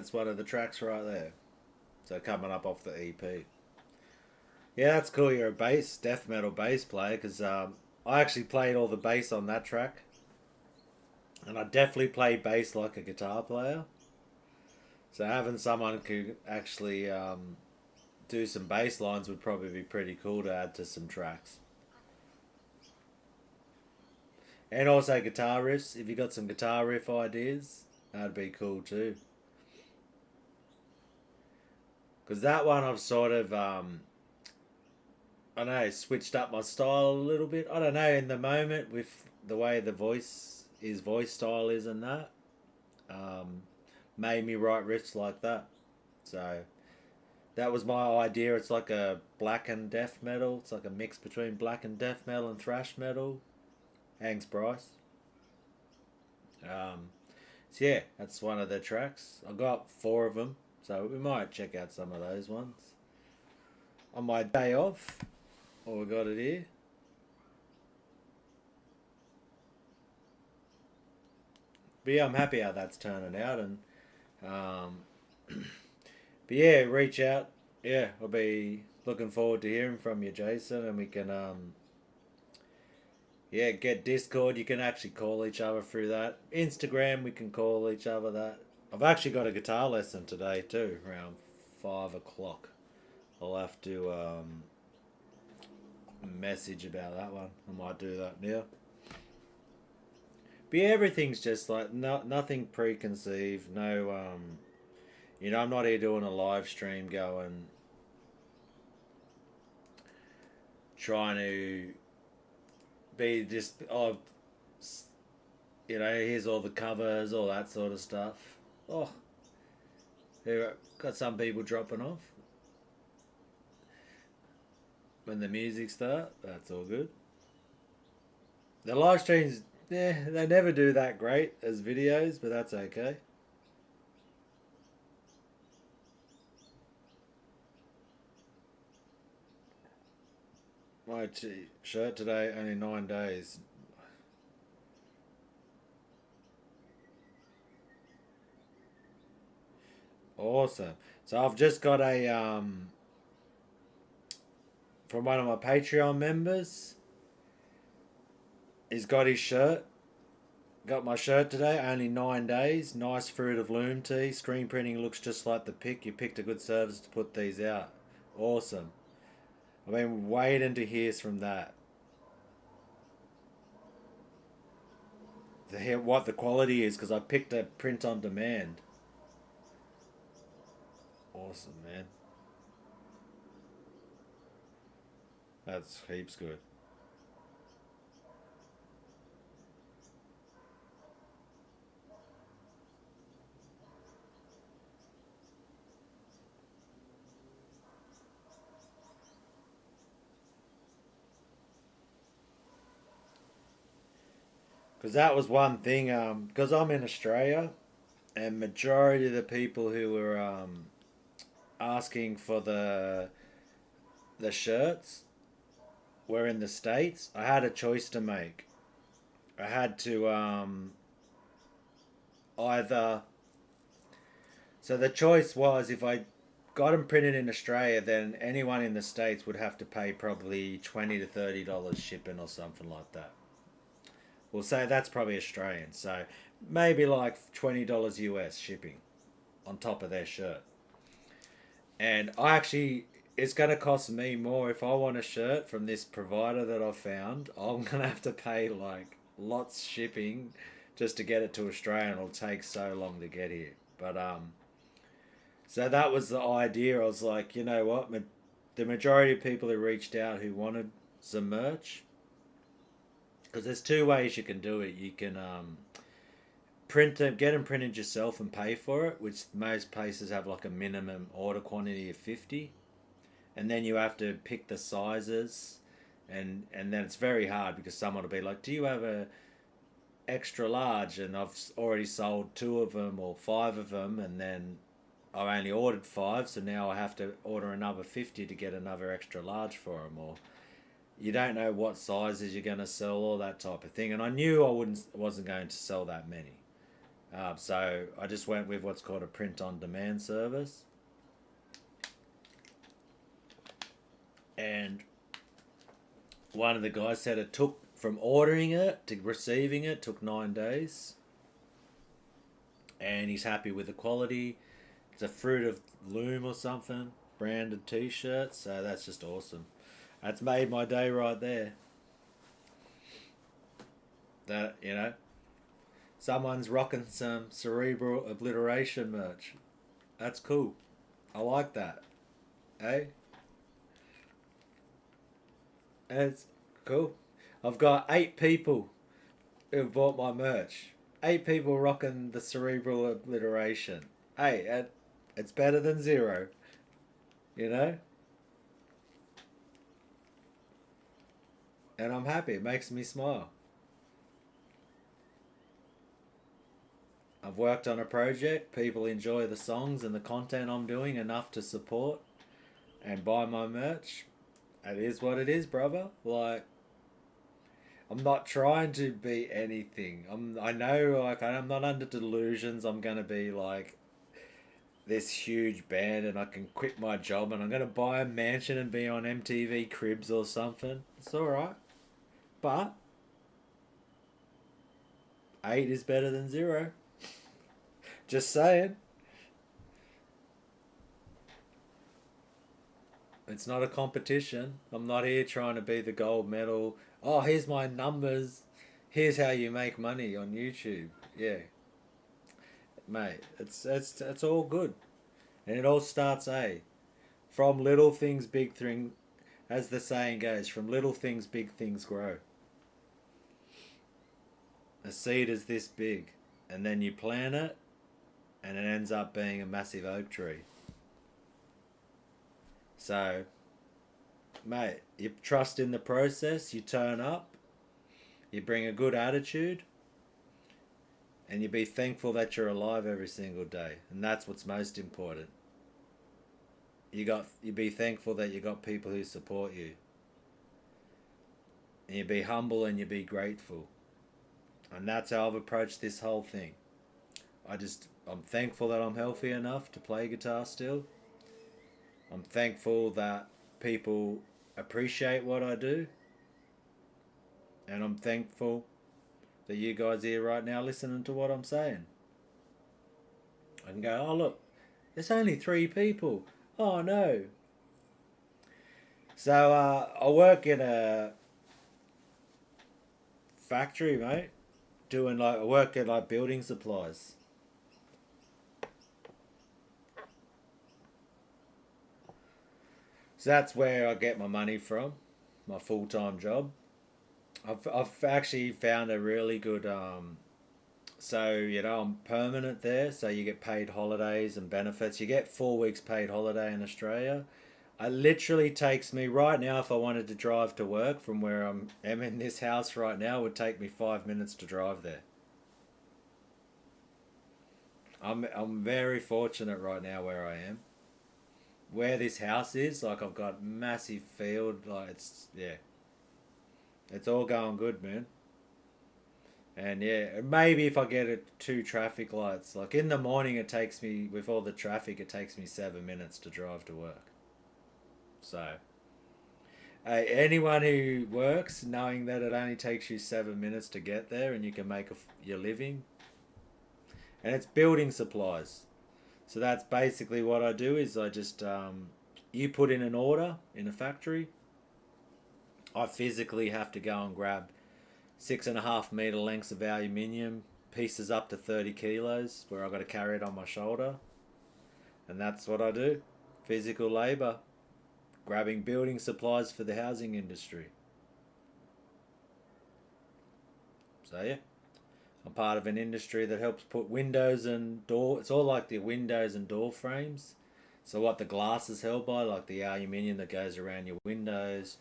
that's one of the tracks right there. So coming up off the EP. Yeah, that's cool. You're a death metal bass player, because I actually played all the bass on that track, and I definitely play bass like a guitar player. So having someone who actually do some bass lines would probably be pretty cool to add to some tracks. And also guitar riffs. If you got some guitar riff ideas, that'd be cool too. Because that one I've sort of, I don't know, switched up my style a little bit. I don't know, in the moment with the way his voice style is and that, made me write riffs like that. So that was my idea. It's like a black and death metal. It's like a mix between black and death metal and thrash metal. Hangs Bryce. So yeah, that's one of the tracks. I got 4 of them, so we might check out some of those ones on my day off. Oh, we got it here. But yeah, I'm happy how that's turning out, and but yeah, reach out. Yeah, I'll be looking forward to hearing from you, Jason, and we can yeah, get Discord. You can actually call each other through that. Instagram, we can call each other that. I've actually got a guitar lesson today too, around 5 o'clock. I'll have to message about that one. I might do that now. But yeah, everything's just like nothing preconceived. No, I'm not here doing a live stream going, trying to be just, here's all the covers, all that sort of stuff. Oh, there got some people dropping off when the music starts. That's all good. The live streams, yeah, they never do that great as videos, but that's okay. My shirt today, only 9 days. Awesome. So I've just got a from one of my Patreon members. He's got his shirt. Got my shirt today, only 9 days. Nice Fruit of Loom tee. Screen printing looks just like the pic. You picked a good service to put these out. Awesome. I've been waiting to hear from that. To hear what the quality is, because I picked a print on demand. Awesome, man. That's heaps good. Because that was one thing, because I'm in Australia, and majority of the people who were asking for the shirts were in the States. I had a choice to make. I had to either. So the choice was, if I got them printed in Australia, then anyone in the States would have to pay probably $20 to $30 shipping or something like that. We'll say that's probably Australian. So maybe like $20 US shipping on top of their shirt. And it's going to cost me more if I want a shirt from this provider that I've found. I'm going to have to pay like lots shipping just to get it to Australia, and it'll take so long to get here. But so that was the idea. I was like, you know what? The majority of people who reached out who wanted some merch, because there's 2 ways you can do it. You can print them, get them printed yourself and pay for it, which most places have like a minimum order quantity of 50, and then you have to pick the sizes, and then it's very hard because someone will be like, do you have a extra large? And I've already sold 2 of them or 5 of them, and then I only ordered 5, so now I have to order another 50 to get another extra large for them, or you don't know what sizes you're going to sell, all that type of thing. And I knew I wasn't going to sell that many. So I just went with what's called a print-on-demand service, and one of the guys said it took from ordering it to receiving it took 9 days, and he's happy with the quality. It's a Fruit of Loom or something branded T-shirt, so that's just awesome. That's made my day right there. That someone's rocking some Cerebral Obliteration merch. That's cool. I like that. Eh? And it's cool. I've got 8 people who've bought my merch. 8 people rocking the Cerebral Obliteration. Hey, it's better than zero. You know? And I'm happy. It makes me smile. I've worked on a project. People enjoy the songs and the content I'm doing enough to support and buy my merch. It is what it is, brother. Like, I'm not trying to be anything. I know, like, I'm not under delusions. I'm gonna be like this huge band, and I can quit my job, and I'm gonna buy a mansion and be on MTV Cribs or something. It's all right, but 8 is better than 0. Just saying. It's not a competition. I'm not here trying to be the gold medal. Oh, here's my numbers. Here's how you make money on YouTube. Yeah, mate. It's all good, and it all starts from little things, big thing, as the saying goes. From little things, big things grow. A seed is this big, and then you plant it, and it ends up being a massive oak tree. So, mate, you trust in the process, you turn up, you bring a good attitude, and you be thankful that you're alive every single day. And that's what's most important. You be thankful that you got people who support you. And you be humble and you be grateful. And that's how I've approached this whole thing. I'm thankful that I'm healthy enough to play guitar still. I'm thankful that people appreciate what I do. And I'm thankful that you guys here right now listening to what I'm saying. I can go, oh look, there's only 3 people. Oh no. So I work in a factory, mate. I work in like building supplies. So that's where I get my money from, my full-time job. I've actually found a really good so I'm permanent there, so you get paid holidays and benefits. You get 4 weeks paid holiday in Australia. It literally takes me right now, if I wanted to drive to work from where am in this house right now, it would take me 5 minutes to drive there. I'm very fortunate right now where I am. Where this house is, like I've got massive field, like it's all going good, man. And yeah, maybe if I get it 2 traffic lights, like in the morning, it takes me with all the traffic, it takes me 7 minutes to drive to work. So, anyone who works, knowing that it only takes you 7 minutes to get there, and you can make your living, and it's building supplies. So that's basically what I do. Is I just you put in an order in a factory. I physically have to go and grab 6.5 meter lengths of aluminium, pieces up to 30 kilos, where I got to carry it on my shoulder, and that's what I do. Physical labor, grabbing building supplies for the housing industry. So yeah, I'm part of an industry that helps put windows and door. It's all like the windows and door frames. So what the glass is held by, like the aluminium that goes around your windows,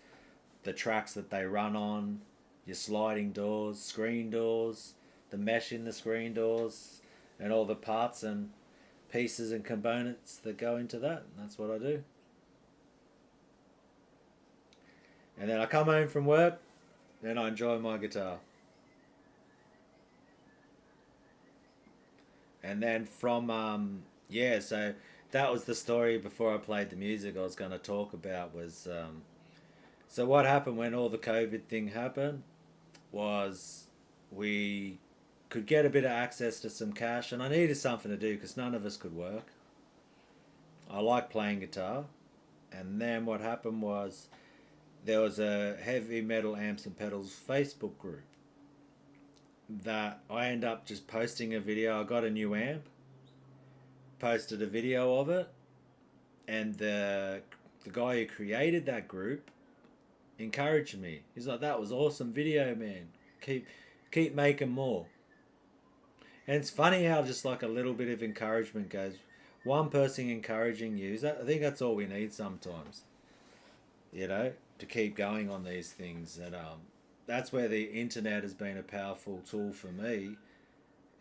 the tracks that they run on, your sliding doors, screen doors, the mesh in the screen doors, and all the parts and pieces and components that go into that. And that's what I do. And then I come home from work, then I enjoy my guitar. And then from yeah, so that was the story before I played the music I was going to talk about was so what happened when all the COVID thing happened was we could get a bit of access to some cash, and I needed something to do because none of us could work. I like playing guitar, and then what happened was there was a heavy metal amps and pedals Facebook group that I end up just posting a video. I got a new amp, posted a video of it, and the guy who created that group encouraged me. He's like, "That was awesome video, man. Keep making more." And it's funny how just like a little bit of encouragement goes. One person encouraging you. I think that's all we need sometimes. You know, to keep going on these things. And that's where the internet has been a powerful tool for me.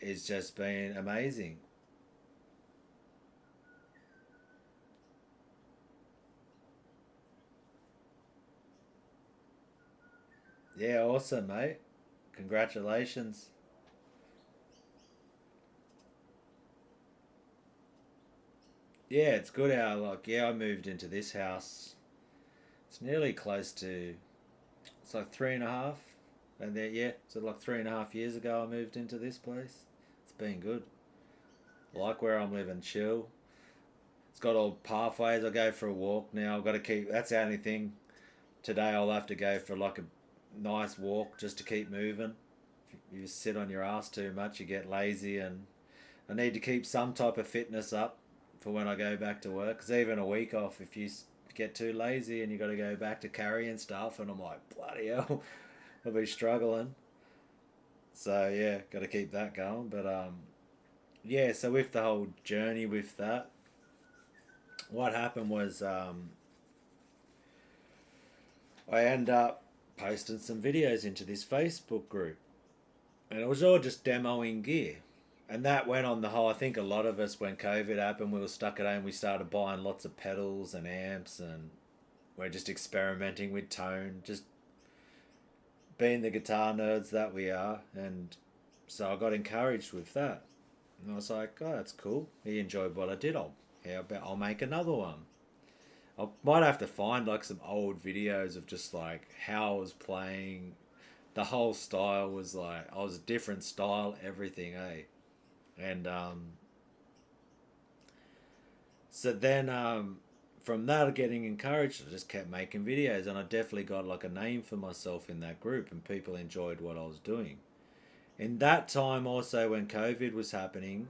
It's just been amazing. Yeah, awesome, mate. Congratulations. Yeah, it's good how like yeah, I moved into this house. It's nearly close to it's like 3.5, and then yeah, so like 3.5 years ago I moved into this place. It's been good. Like where I'm living, chill. It's got all pathways. I go for a walk now. I've got to keep. That's the only thing. Today I'll have to go for like a nice walk just to keep moving. If you just sit on your ass too much, you get lazy, and I need to keep some type of fitness up for when I go back to work. Because even a week off, if you get too lazy and you got to go back to carrying stuff, and I'm like, bloody hell, I'll be struggling. So yeah, got to keep that going. But yeah. So with the whole journey with that, what happened was I end up posting some videos into this Facebook group, and it was all just demoing gear. And that went on the whole. I think a lot of us, when COVID happened, we were stuck at home. We started buying lots of pedals and amps, and we're just experimenting with tone, just being the guitar nerds that we are. And so I got encouraged with that, and I was like, "Oh, that's cool. He enjoyed what I did. I'll make another one." I might have to find like some old videos of just like how I was playing. The whole style was like I was a different style, everything, eh? And so then from that getting encouraged, I just kept making videos, and I definitely got like a name for myself in that group, and people enjoyed what I was doing. In that time, also when COVID was happening,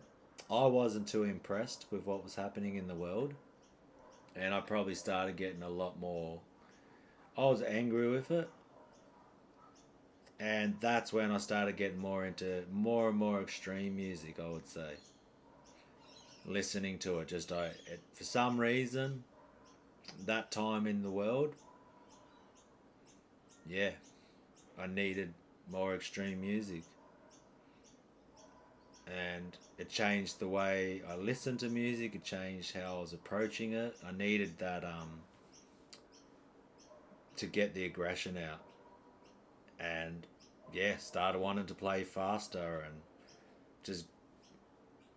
I wasn't too impressed with what was happening in the world, and I probably started getting a lot more. I was angry with it, and that's when I started getting more into more and more extreme music. I would say listening to it just for some reason that time in the world, yeah, I needed more extreme music, and it changed the way I listened to music. It changed how I was approaching it. I needed that to get the aggression out, and yeah, started wanting to play faster and just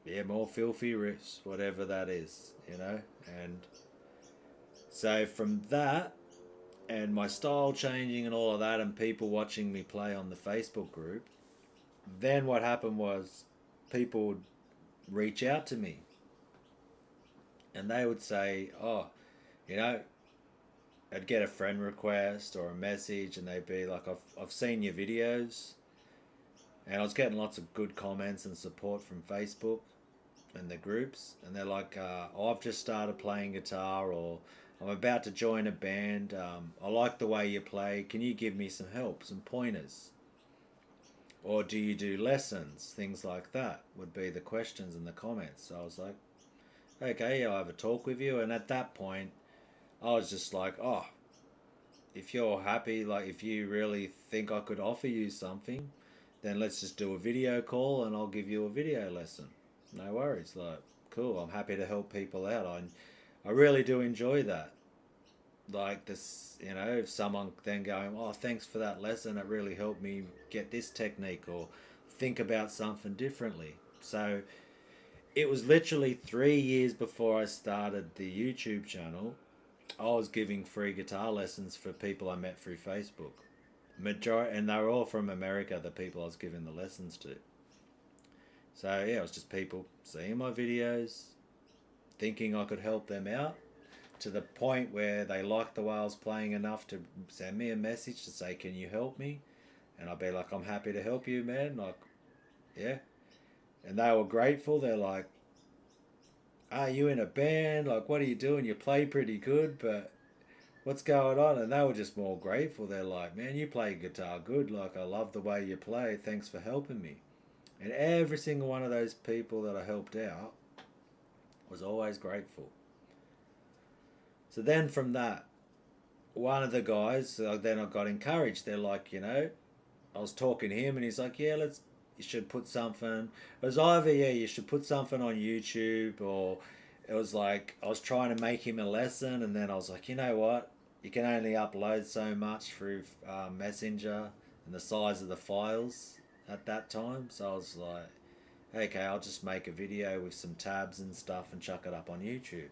yeah, more filthy riffs, whatever that is, you know. And so from that, and my style changing and all of that, and people watching me play on the Facebook group, then what happened was people would reach out to me, and they would say, "Oh, you know," I'd get a friend request or a message, and they'd be like, I've seen your videos," and I was getting lots of good comments and support from Facebook and the groups, and they're like, oh, "I've just started playing guitar," or "I'm about to join a band. I like the way you play. Can you give me some help, some pointers? Or do you do lessons?" Things like that would be the questions in the comments. So I was like, "Okay, I'll have a talk with you." And at that point, I was just like, "Oh, if you're happy, like if you really think I could offer you something, then let's just do a video call and I'll give you a video lesson. No worries." Like, cool. I'm happy to help people out. I really do enjoy that. Like this, you know, if someone then going, "Oh, thanks for that lesson. It really helped me get this technique or think about something differently." So it was literally 3 years before I started the YouTube channel. I was giving free guitar lessons for people I met through Facebook. Majority, and they were all from America, the people I was giving the lessons to. So yeah, it was just people seeing my videos, thinking I could help them out, to the point where they liked the way I was playing enough to send me a message to say, "Can you help me?" And I'd be like, "I'm happy to help you, man." Like, yeah. And they were grateful. They're like, "Are you in a band? Like, what are you doing? You play pretty good, but what's going on?" And they were just more grateful. They're like, "Man, you play guitar good. Like, I love the way you play. Thanks for helping me." And every single one of those people that I helped out was always grateful. So then from that, one of the guys, then I got encouraged. They're like, I was talking to him and he's like, "Yeah, you should put something." It was either, "Yeah, you should put something on YouTube," or it was like, I was trying to make him a lesson, and then I was like, "You know what? You can only upload so much through Messenger and the size of the files at that time." So I was like, "Okay, I'll just make a video with some tabs and stuff and chuck it up on YouTube."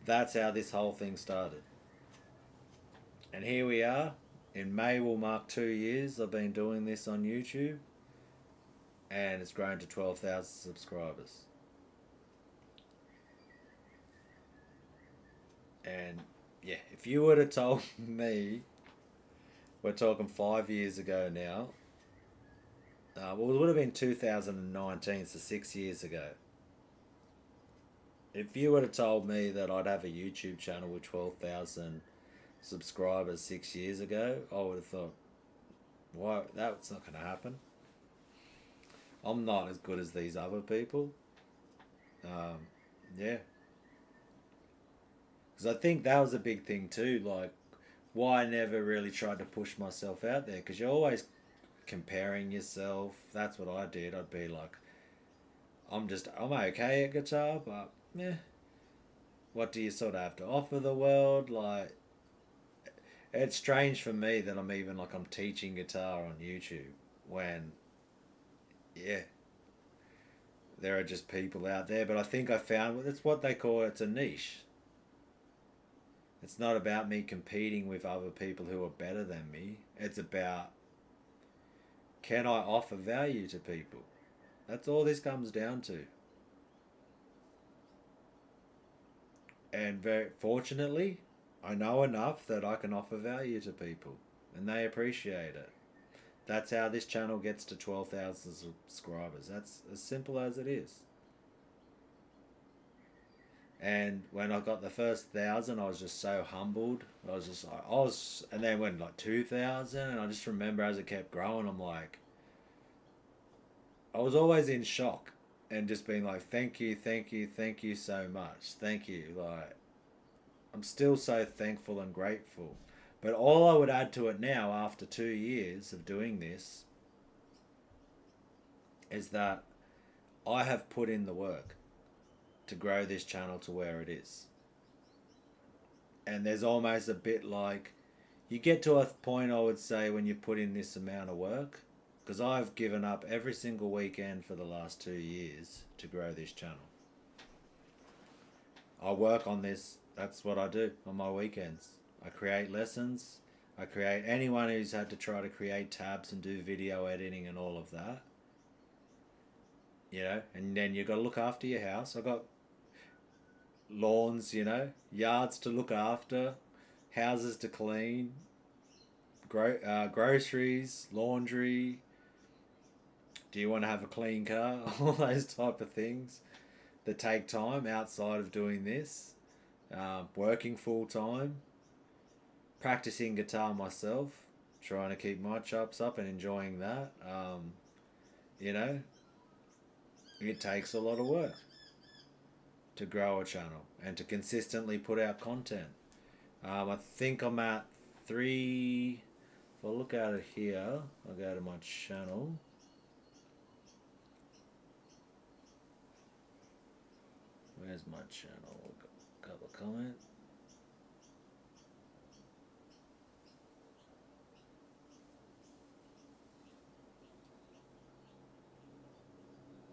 That's how this whole thing started. And here we are. In May will mark 2 years I've been doing this on YouTube, and it's grown to 12,000 subscribers. And yeah, if you would have told me, we're talking 5 years ago now, well, it would have been 2019, so 6 years ago. If you would have told me that I'd have a YouTube channel with 12,000 subscribers 6 years ago, I would have thought, why, that's not going to happen. I'm not as good as these other people. Yeah. Because I think that was a big thing too. Like, why I never really tried to push myself out there. Because you're always comparing yourself. That's what I did. I'd be like, I'm okay at guitar, but yeah, what do you sort of have to offer the world? Like, it's strange for me that I'm teaching guitar on YouTube when, yeah, there are just people out there. But I think I found that's what they call it's a niche. It's not about me competing with other people who are better than me. It's about, can I offer value to people? That's all this comes down to. And very fortunately, I know enough that I can offer value to people, and they appreciate it. That's how this channel gets to 12,000 subscribers. That's as simple as it is. And when I got the first 1,000, I was just so humbled. And then when like 2,000, and I just remember as it kept growing, I'm like, I was always in shock and just being like, "Thank you, thank you, thank you so much. Thank you." Like, I'm still so thankful and grateful. But all I would add to it now, after 2 years of doing this, is that I have put in the work to grow this channel to where it is. And there's almost a bit like, you get to a point, I would say, when you put in this amount of work, because I've given up every single weekend for the last 2 years to grow this channel. I work on this, that's what I do on my weekends. I create lessons, I create anyone who's had to try to create tabs and do video editing and all of that. And then you've got to look after your house. I've got lawns, yards to look after, houses to clean, groceries, laundry. Do you want to have a clean car? All those type of things that take time outside of doing this. Working full time, practicing guitar myself, trying to keep my chops up and enjoying that. It takes a lot of work to grow a channel and to consistently put out content. I think I'm at 3. If I look at it here, I'll go to my channel. Where's my channel? A couple of comments.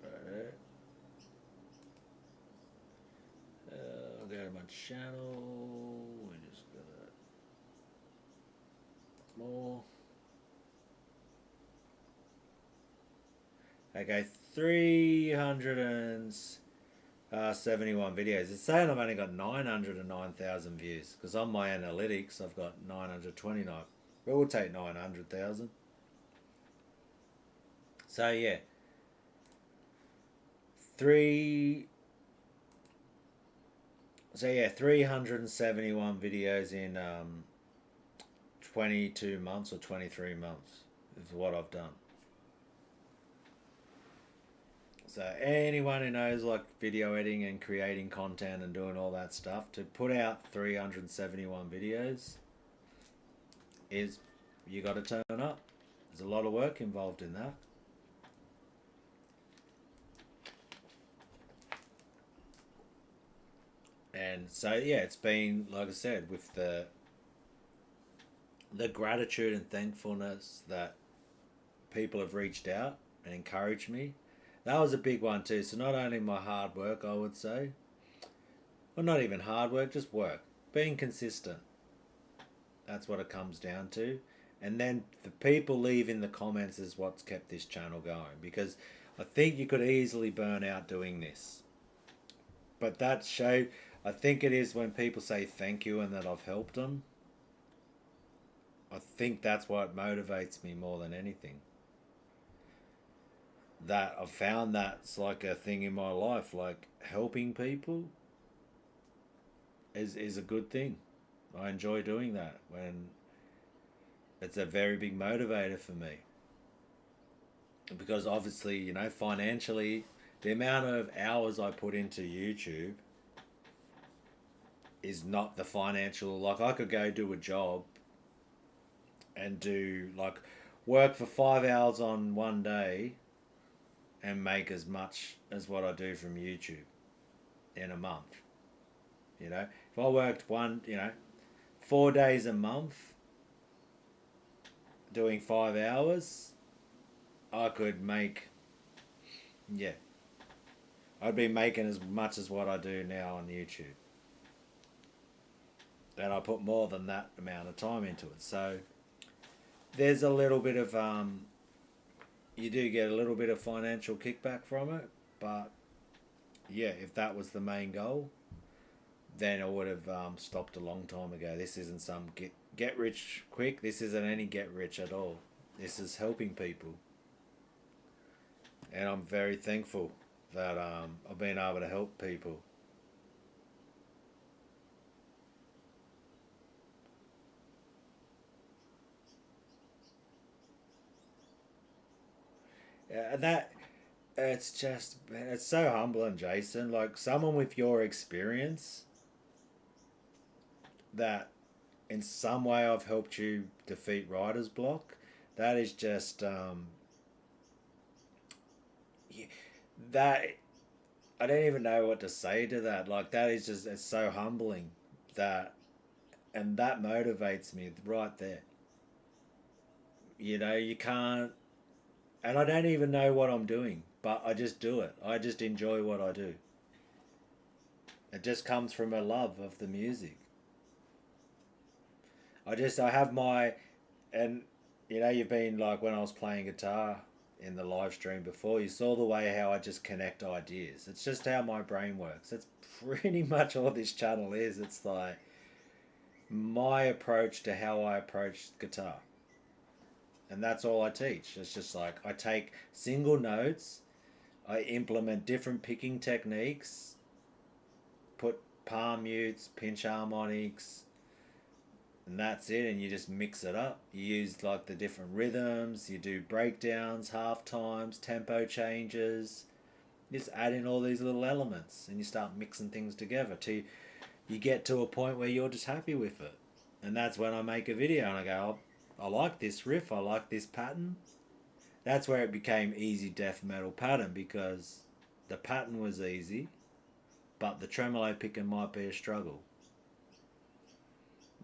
Right. to my channel. We just got more. Okay, 371 videos. It's saying I've only got 909,000 views because on my analytics I've got 929. But we'll take 900,000. So yeah, 371 videos in 22 months or 23 months is what I've done. So anyone who knows like video editing and creating content and doing all that stuff, to put out 371 videos is, you got to turn up. There's a lot of work involved in that. And so yeah, it's been, like I said, with the gratitude and thankfulness that people have reached out and encouraged me. That was a big one too. So not only my hard work, I would say, well, not even hard work, just work, being consistent. That's what it comes down to. And then the people leaving the comments is what's kept this channel going, because I think you could easily burn out doing this. But that show, I think it is when people say thank you and that I've helped them. I think that's what motivates me more than anything. That I've found that's like a thing in my life, like helping people is a good thing. I enjoy doing that, when it's a very big motivator for me. Because obviously, you know, financially, the amount of hours I put into YouTube is not the financial, like I could go do a job and do like work for 5 hours on one day and make as much as what I do from YouTube in a month. You know, if I worked 4 days a month doing 5 hours, I could make, yeah, I'd be making as much as what I do now on YouTube. And I put more than that amount of time into it. So there's a little bit of, you do get a little bit of financial kickback from it. But yeah, if that was the main goal, then I would have stopped a long time ago. This isn't some get rich quick. This isn't any get rich at all. This is helping people. And I'm very thankful that I've been able to help people. Yeah, that it's so humbling, Jason. Like someone with your experience, that in some way I've helped you defeat writer's block. That is just that I don't even know what to say to that. Like that is just, it's so humbling, that, and that motivates me right there. You know, you can't, and I don't even know what I'm doing, but I just do it. I just enjoy what I do. It just comes from a love of the music. I have my, and you know, you've been like when I was playing guitar in the live stream before, you saw the way how I just connect ideas. It's just how my brain works. It's pretty much all this channel is. It's like my approach to how I approach guitar. And that's all I teach. It's just like I take single notes, I implement different picking techniques, put palm mutes, pinch harmonics, and that's it. And you just mix it up. You use like the different rhythms, you do breakdowns, half times, tempo changes. You just add in all these little elements and you start mixing things together till you get to a point where you're just happy with it. And that's when I make a video and I go, oh, I like this riff, I like this pattern. That's where it became easy death metal pattern, because the pattern was easy, but the tremolo picking might be a struggle.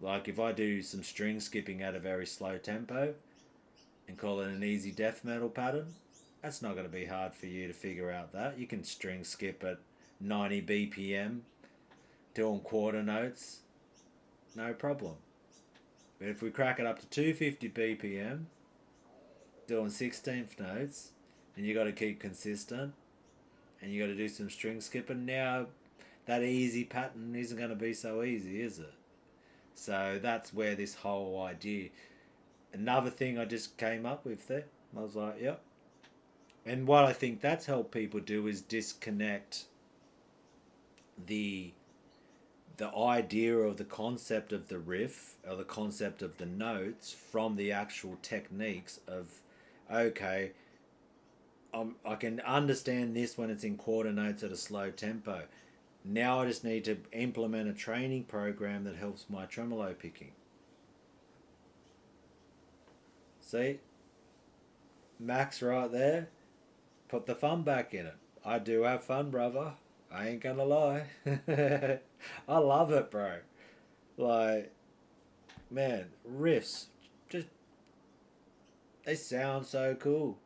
Like if I do some string skipping at a very slow tempo and call it an easy death metal pattern, that's not going to be hard for you to figure out that. You can string skip at 90 BPM doing quarter notes, no problem. But if we crack it up to 250 BPM, doing 16th notes, and you got to keep consistent, and you got to do some string skipping, now that easy pattern isn't going to be so easy, is it? So that's where this whole idea. Another thing I just came up with there. I was like, yep. And what I think that's helped people do is disconnect the idea of the concept of the riff or the concept of the notes from the actual techniques of, okay, I can understand this when it's in quarter notes at a slow tempo. Now I just need to implement a training program that helps my tremolo picking. See? Max right there. Put the fun back in it. I do have fun, brother. I ain't gonna lie. I love it, bro. Like, man, riffs. Just, they sound so cool.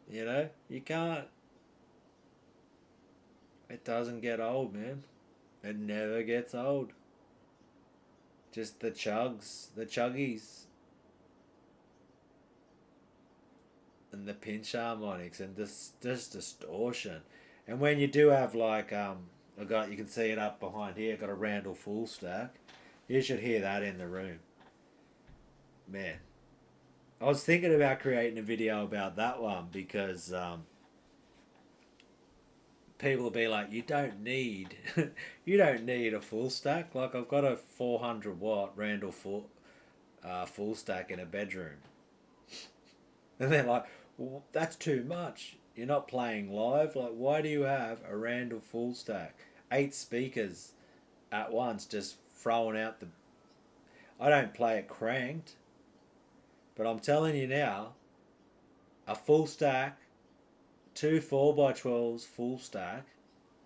You know? You can't. It doesn't get old, man. It never gets old. Just the chugs, the chuggies. And the pinch harmonics and this distortion. And when you do have like you can see it up behind here, got a Randall full stack. You should hear that in the room. Man. I was thinking about creating a video about that one because people will be like, you don't need a full stack. Like I've got a 400 watt Randall full stack in a bedroom. And they're like, well, that's too much. You're not playing live. Like, why do you have a Randall full stack? 8 speakers at once, just throwing out the... I don't play it cranked. But I'm telling you now, a full stack, 2 4x12s full stack,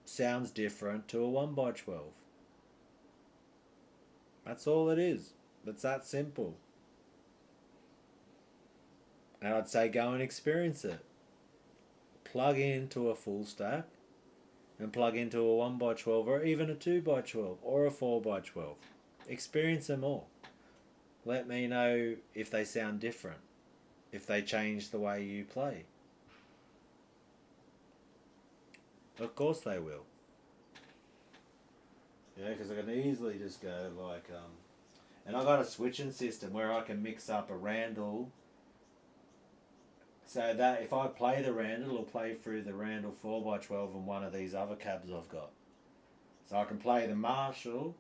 sounds different to a 1x12. That's all it is. It's that simple. And I'd say go and experience it. Plug into a full stack and plug into a 1x12 or even a 2x12 or a 4x12. Experience them all. Let me know if they sound different, if they change the way you play. Of course they will. Yeah, because I can easily just go like, and I got a switching system where I can mix up a Randall. So that if I play the Randall, it'll play through the Randall 4x12 and one of these other cabs I've got. So I can play the Marshall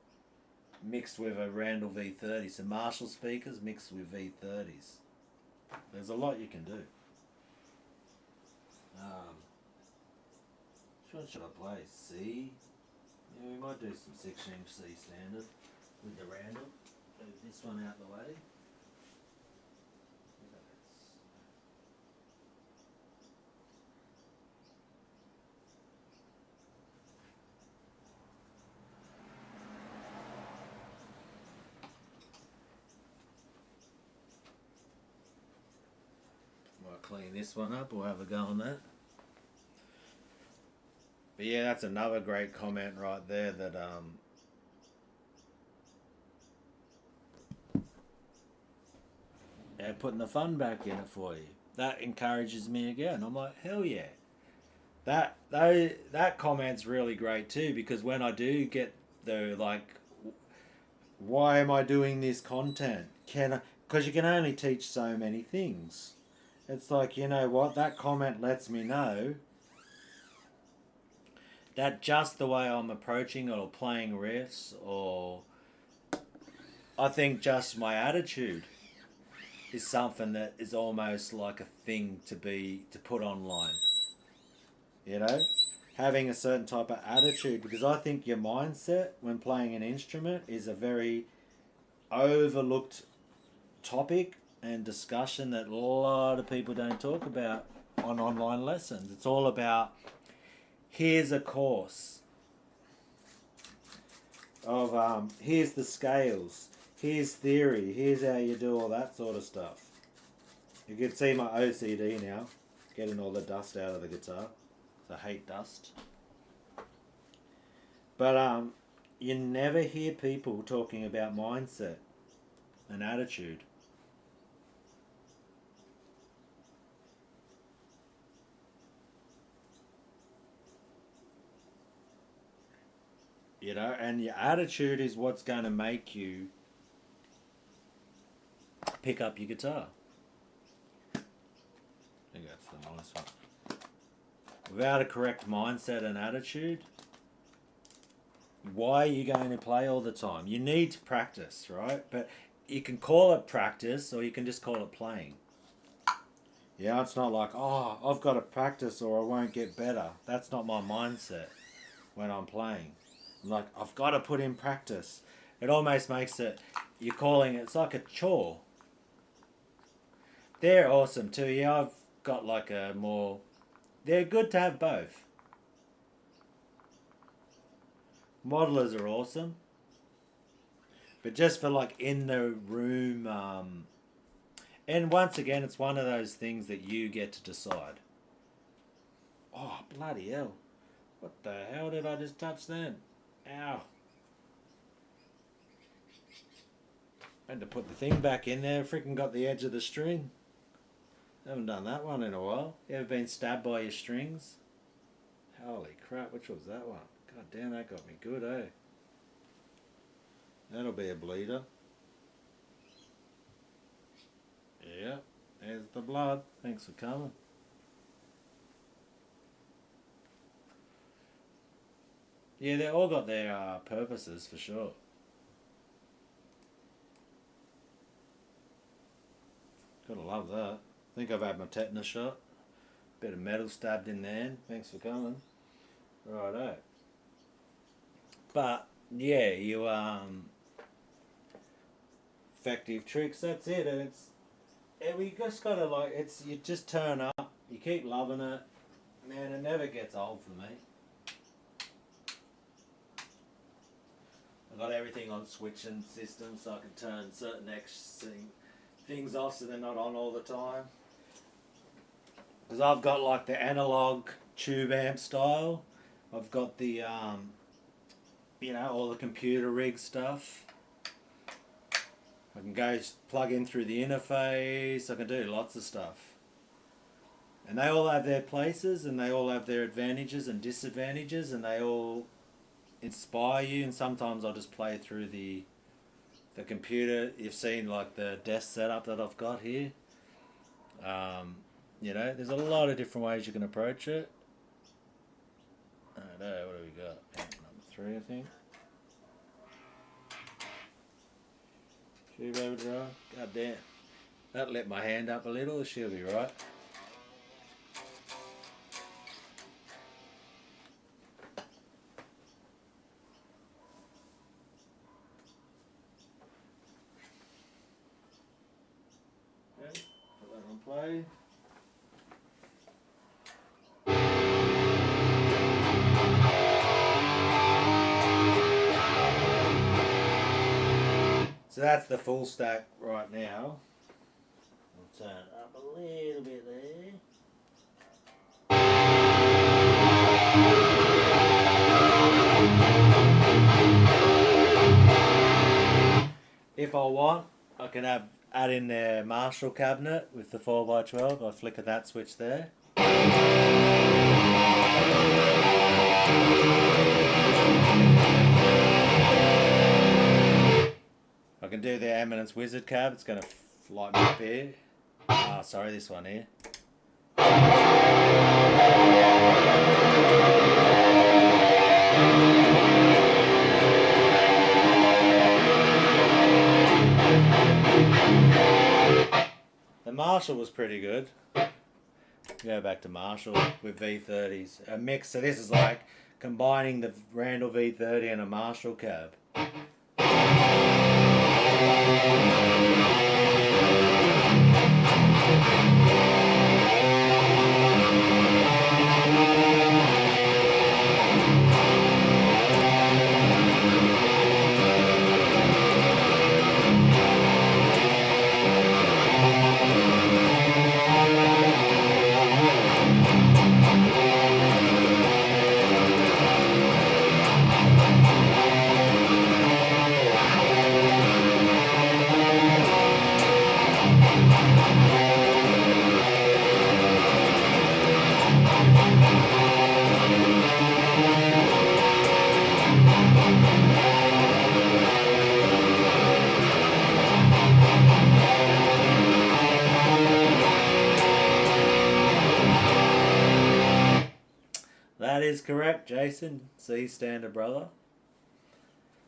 mixed with a Randall V30. So Marshall speakers mixed with V30s. There's a lot you can do. Which one should I play? C? Yeah, we might do some 6-inch C standard with the Randall. Move this one out the way. Clean this one up, we'll have a go on that. But yeah, that's another great comment right there that yeah, putting the fun back in it for you. That encourages me again. I'm like, hell yeah. That comment's really great too, because when I do get the like, why am I doing this content? Because you can only teach so many things. It's like, you know what, that comment lets me know that just the way I'm approaching it or playing riffs, or I think just my attitude is something that is almost like a thing to put online. You know? Having a certain type of attitude, because I think your mindset when playing an instrument is a very overlooked topic and discussion that a lot of people don't talk about on online lessons. It's all about, here's a course of here's the scales, here's theory, here's how you do all that sort of stuff. You can see my OCD now, getting all the dust out of the guitar. I hate dust. But you never hear people talking about mindset and attitude. You know, and your attitude is what's going to make you pick up your guitar. I think that's the nice one. Without a correct mindset and attitude, why are you going to play all the time? You need to practice, right? But you can call it practice or you can just call it playing. Yeah, it's not like, oh, I've got to practice or I won't get better. That's not my mindset when I'm playing. I'm like, I've got to put in practice. It almost makes it, you're calling it, it's like a chore. They're awesome too. Yeah, I've got like a more, they're good to have both. Modelers are awesome. But just for like in the room, and once again, it's one of those things that you get to decide. Oh, bloody hell. What the hell did I just touch then? Ow. Had to put the thing back in there. Freaking got the edge of the string. Haven't done that one in a while. You ever been stabbed by your strings? Holy crap, which was that one? God damn, that got me good, eh? That'll be a bleeder. Yeah, there's the blood. Thanks for coming. Yeah, they all got their purposes for sure. Gotta love that. I think I've had my tetanus shot. Bit of metal stabbed in there. Thanks for coming. Righto. But yeah, you effective tricks. That's it. And we just gotta like you just turn up. You keep loving it. Man, it never gets old for me. I've got everything on switching systems so I can turn certain things off so they're not on all the time. Because I've got like the analog tube amp style. I've got the, you know, all the computer rig stuff. I can go plug in through the interface. I can do lots of stuff. And they all have their places and they all have their advantages and disadvantages and they all inspire you. And sometimes I'll just play through the computer. You've seen like the desk setup that I've got here. You know, there's a lot of different ways you can approach it. I don't know, what do we got? Number 3, I think. Tube overdrive. God damn. That lit my hand up a little, she'll be right. Okay, put that on play. So that's the full stack right now. I'll turn it up a little bit there. If I want, I can add in the Marshall cabinet with the 4x12. I flicker that switch there. I can do the Eminence Wizard cab. It's going to light me up here. Ah, sorry, this one here. The Marshall was pretty good. Go back to Marshall with V30s. A mix, so this is like combining the Randall V30 and a Marshall cab. That is correct, Jason. C standard, brother.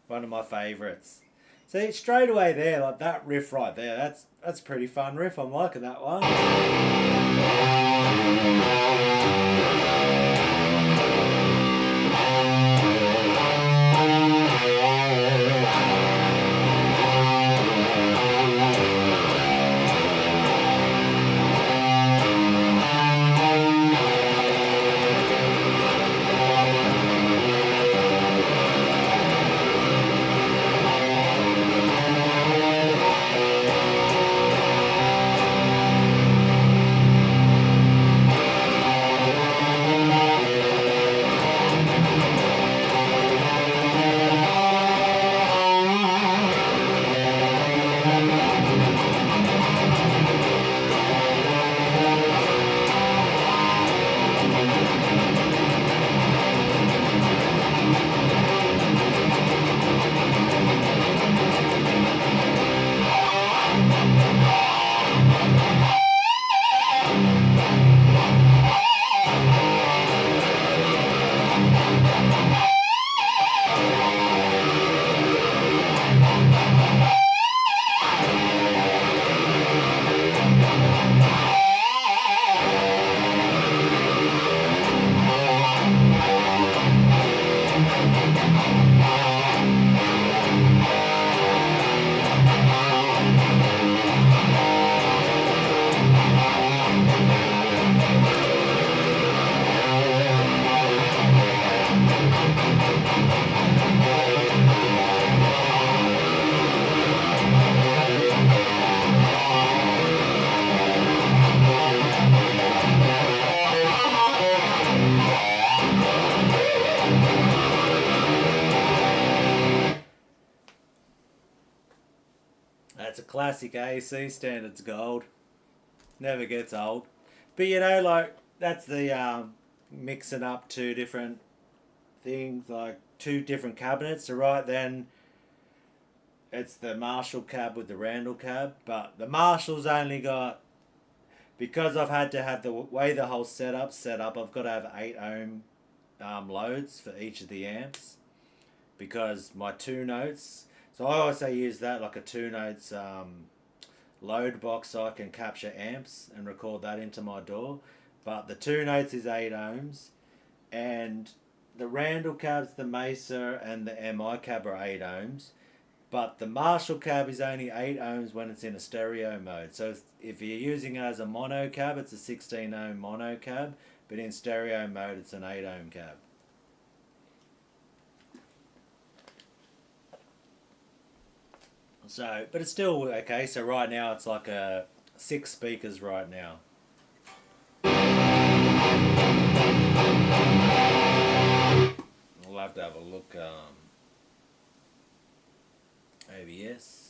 One of my favourites. See, straight away there, like that riff right there, that's a pretty fun riff. I'm liking that one. That's a classic AC standards gold. Never gets old. But you know, like, that's the mixing up two different things, like two different cabinets. So right then, it's the Marshall cab with the Randall cab. But the Marshall's only got, because I've had to have the way the whole setup's set up, I've got to have 8 ohm loads for each of the amps. Because my 2 notes, so I also use that like a 2 notes load box so I can capture amps and record that into my DAW. But the 2 notes is 8 ohms, and the Randall cabs, the Mesa and the MI cab are 8 ohms, but the Marshall cab is only 8 ohms when it's in a stereo mode. So if you're using it as a mono cab, it's a 16 ohm mono cab, but in stereo mode it's an 8 ohm cab. So, but it's still okay. So right now it's like 6 speakers right now. We'll have to have a look. OBS.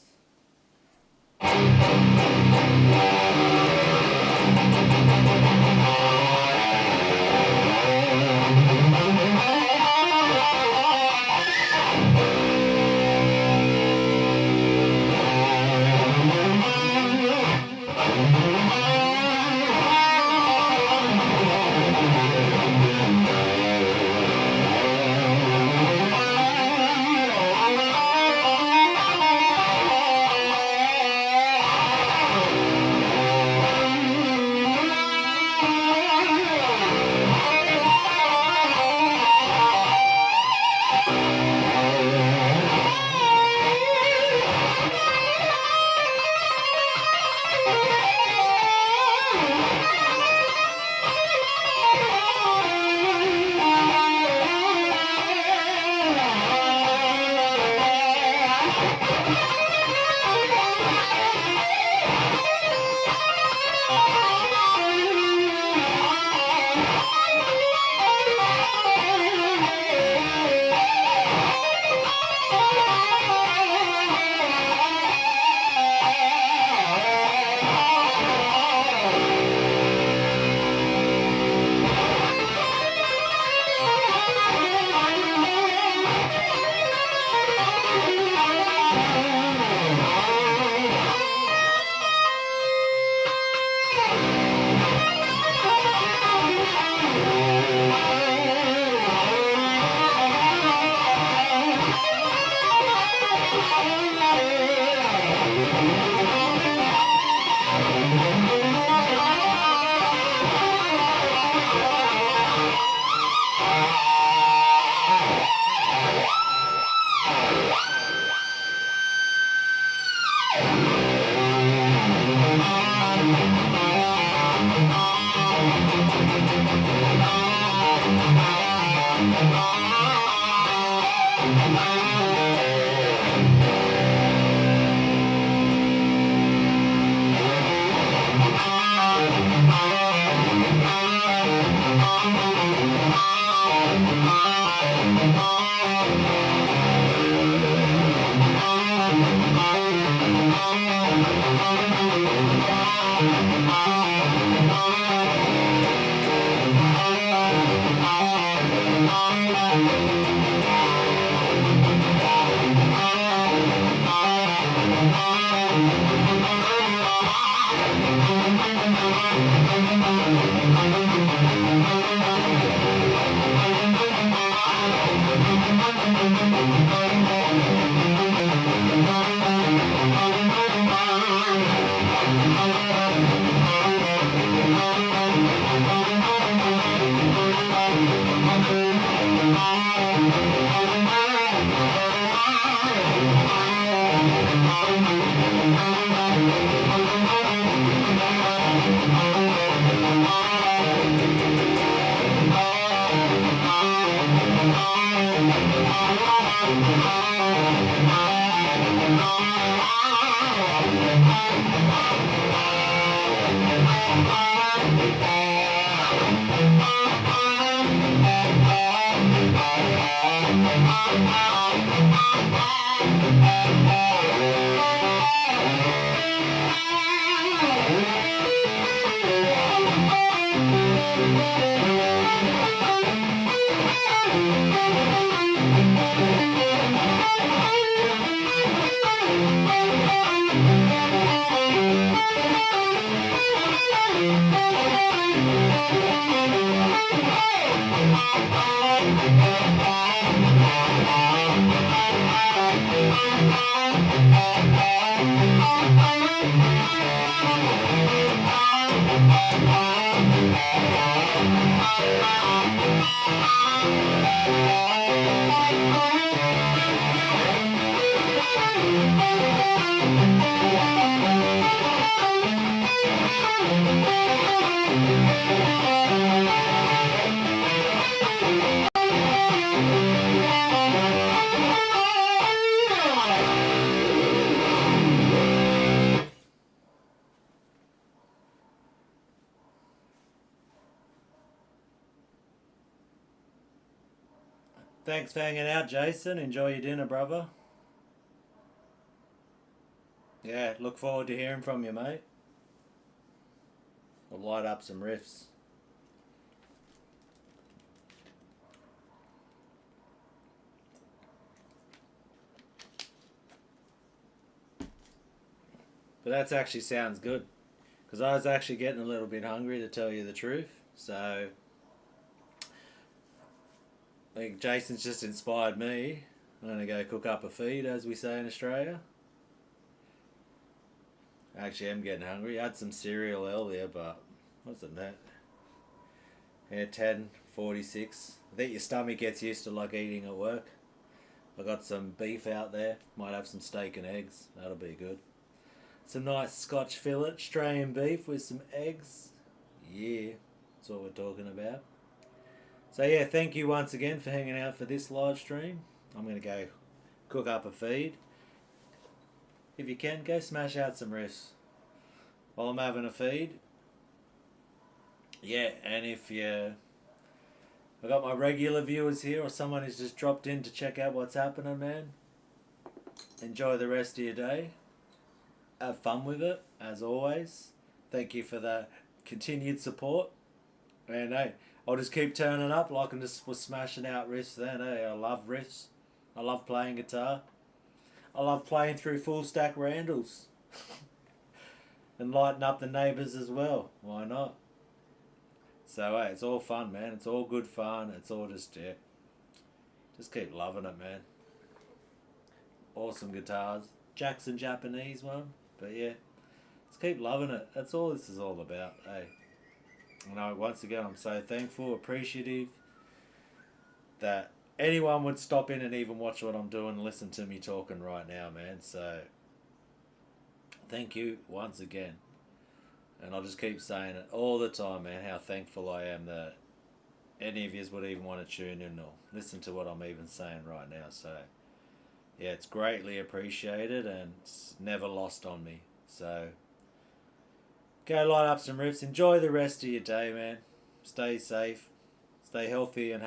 Thanks for hanging out, Jason. Enjoy your dinner, brother. Yeah, look forward to hearing from you, mate. We'll light up some riffs. But that actually sounds good. Because I was actually getting a little bit hungry, to tell you the truth. So I think Jason's just inspired me. I'm going to go cook up a feed, as we say in Australia. I actually am getting hungry. I had some cereal earlier, but wasn't that? Yeah, 10:46. I think your stomach gets used to like eating at work. I got some beef out there. Might have some steak and eggs. That'll be good. Some nice Scotch fillet, Australian beef with some eggs. Yeah, that's what we're talking about. So yeah, thank you once again for hanging out for this live stream. I'm going to go cook up a feed. If you can, go smash out some riffs while I'm having a feed. Yeah, and if you... I got my regular viewers here, or someone who's just dropped in to check out what's happening, man. Enjoy the rest of your day. Have fun with it, as always. Thank you for the continued support. And hey, I'll just keep turning up like I just was smashing out riffs then. Hey, I love riffs. I love playing guitar. I love playing through full stack Randalls. And lighting up the neighbours as well. Why not? So hey, it's all fun, man. It's all good fun. It's all just, yeah. Just keep loving it, man. Awesome guitars. Jackson Japanese one. But yeah, just keep loving it. That's all this is all about, hey. And once again, I'm so thankful, appreciative that anyone would stop in and even watch what I'm doing and listen to me talking right now, man. So thank you once again. And I'll just keep saying it all the time, man, how thankful I am that any of you would even want to tune in or listen to what I'm even saying right now. So, yeah, it's greatly appreciated and it's never lost on me. So, go light up some riffs. Enjoy the rest of your day, man. Stay safe. Stay healthy and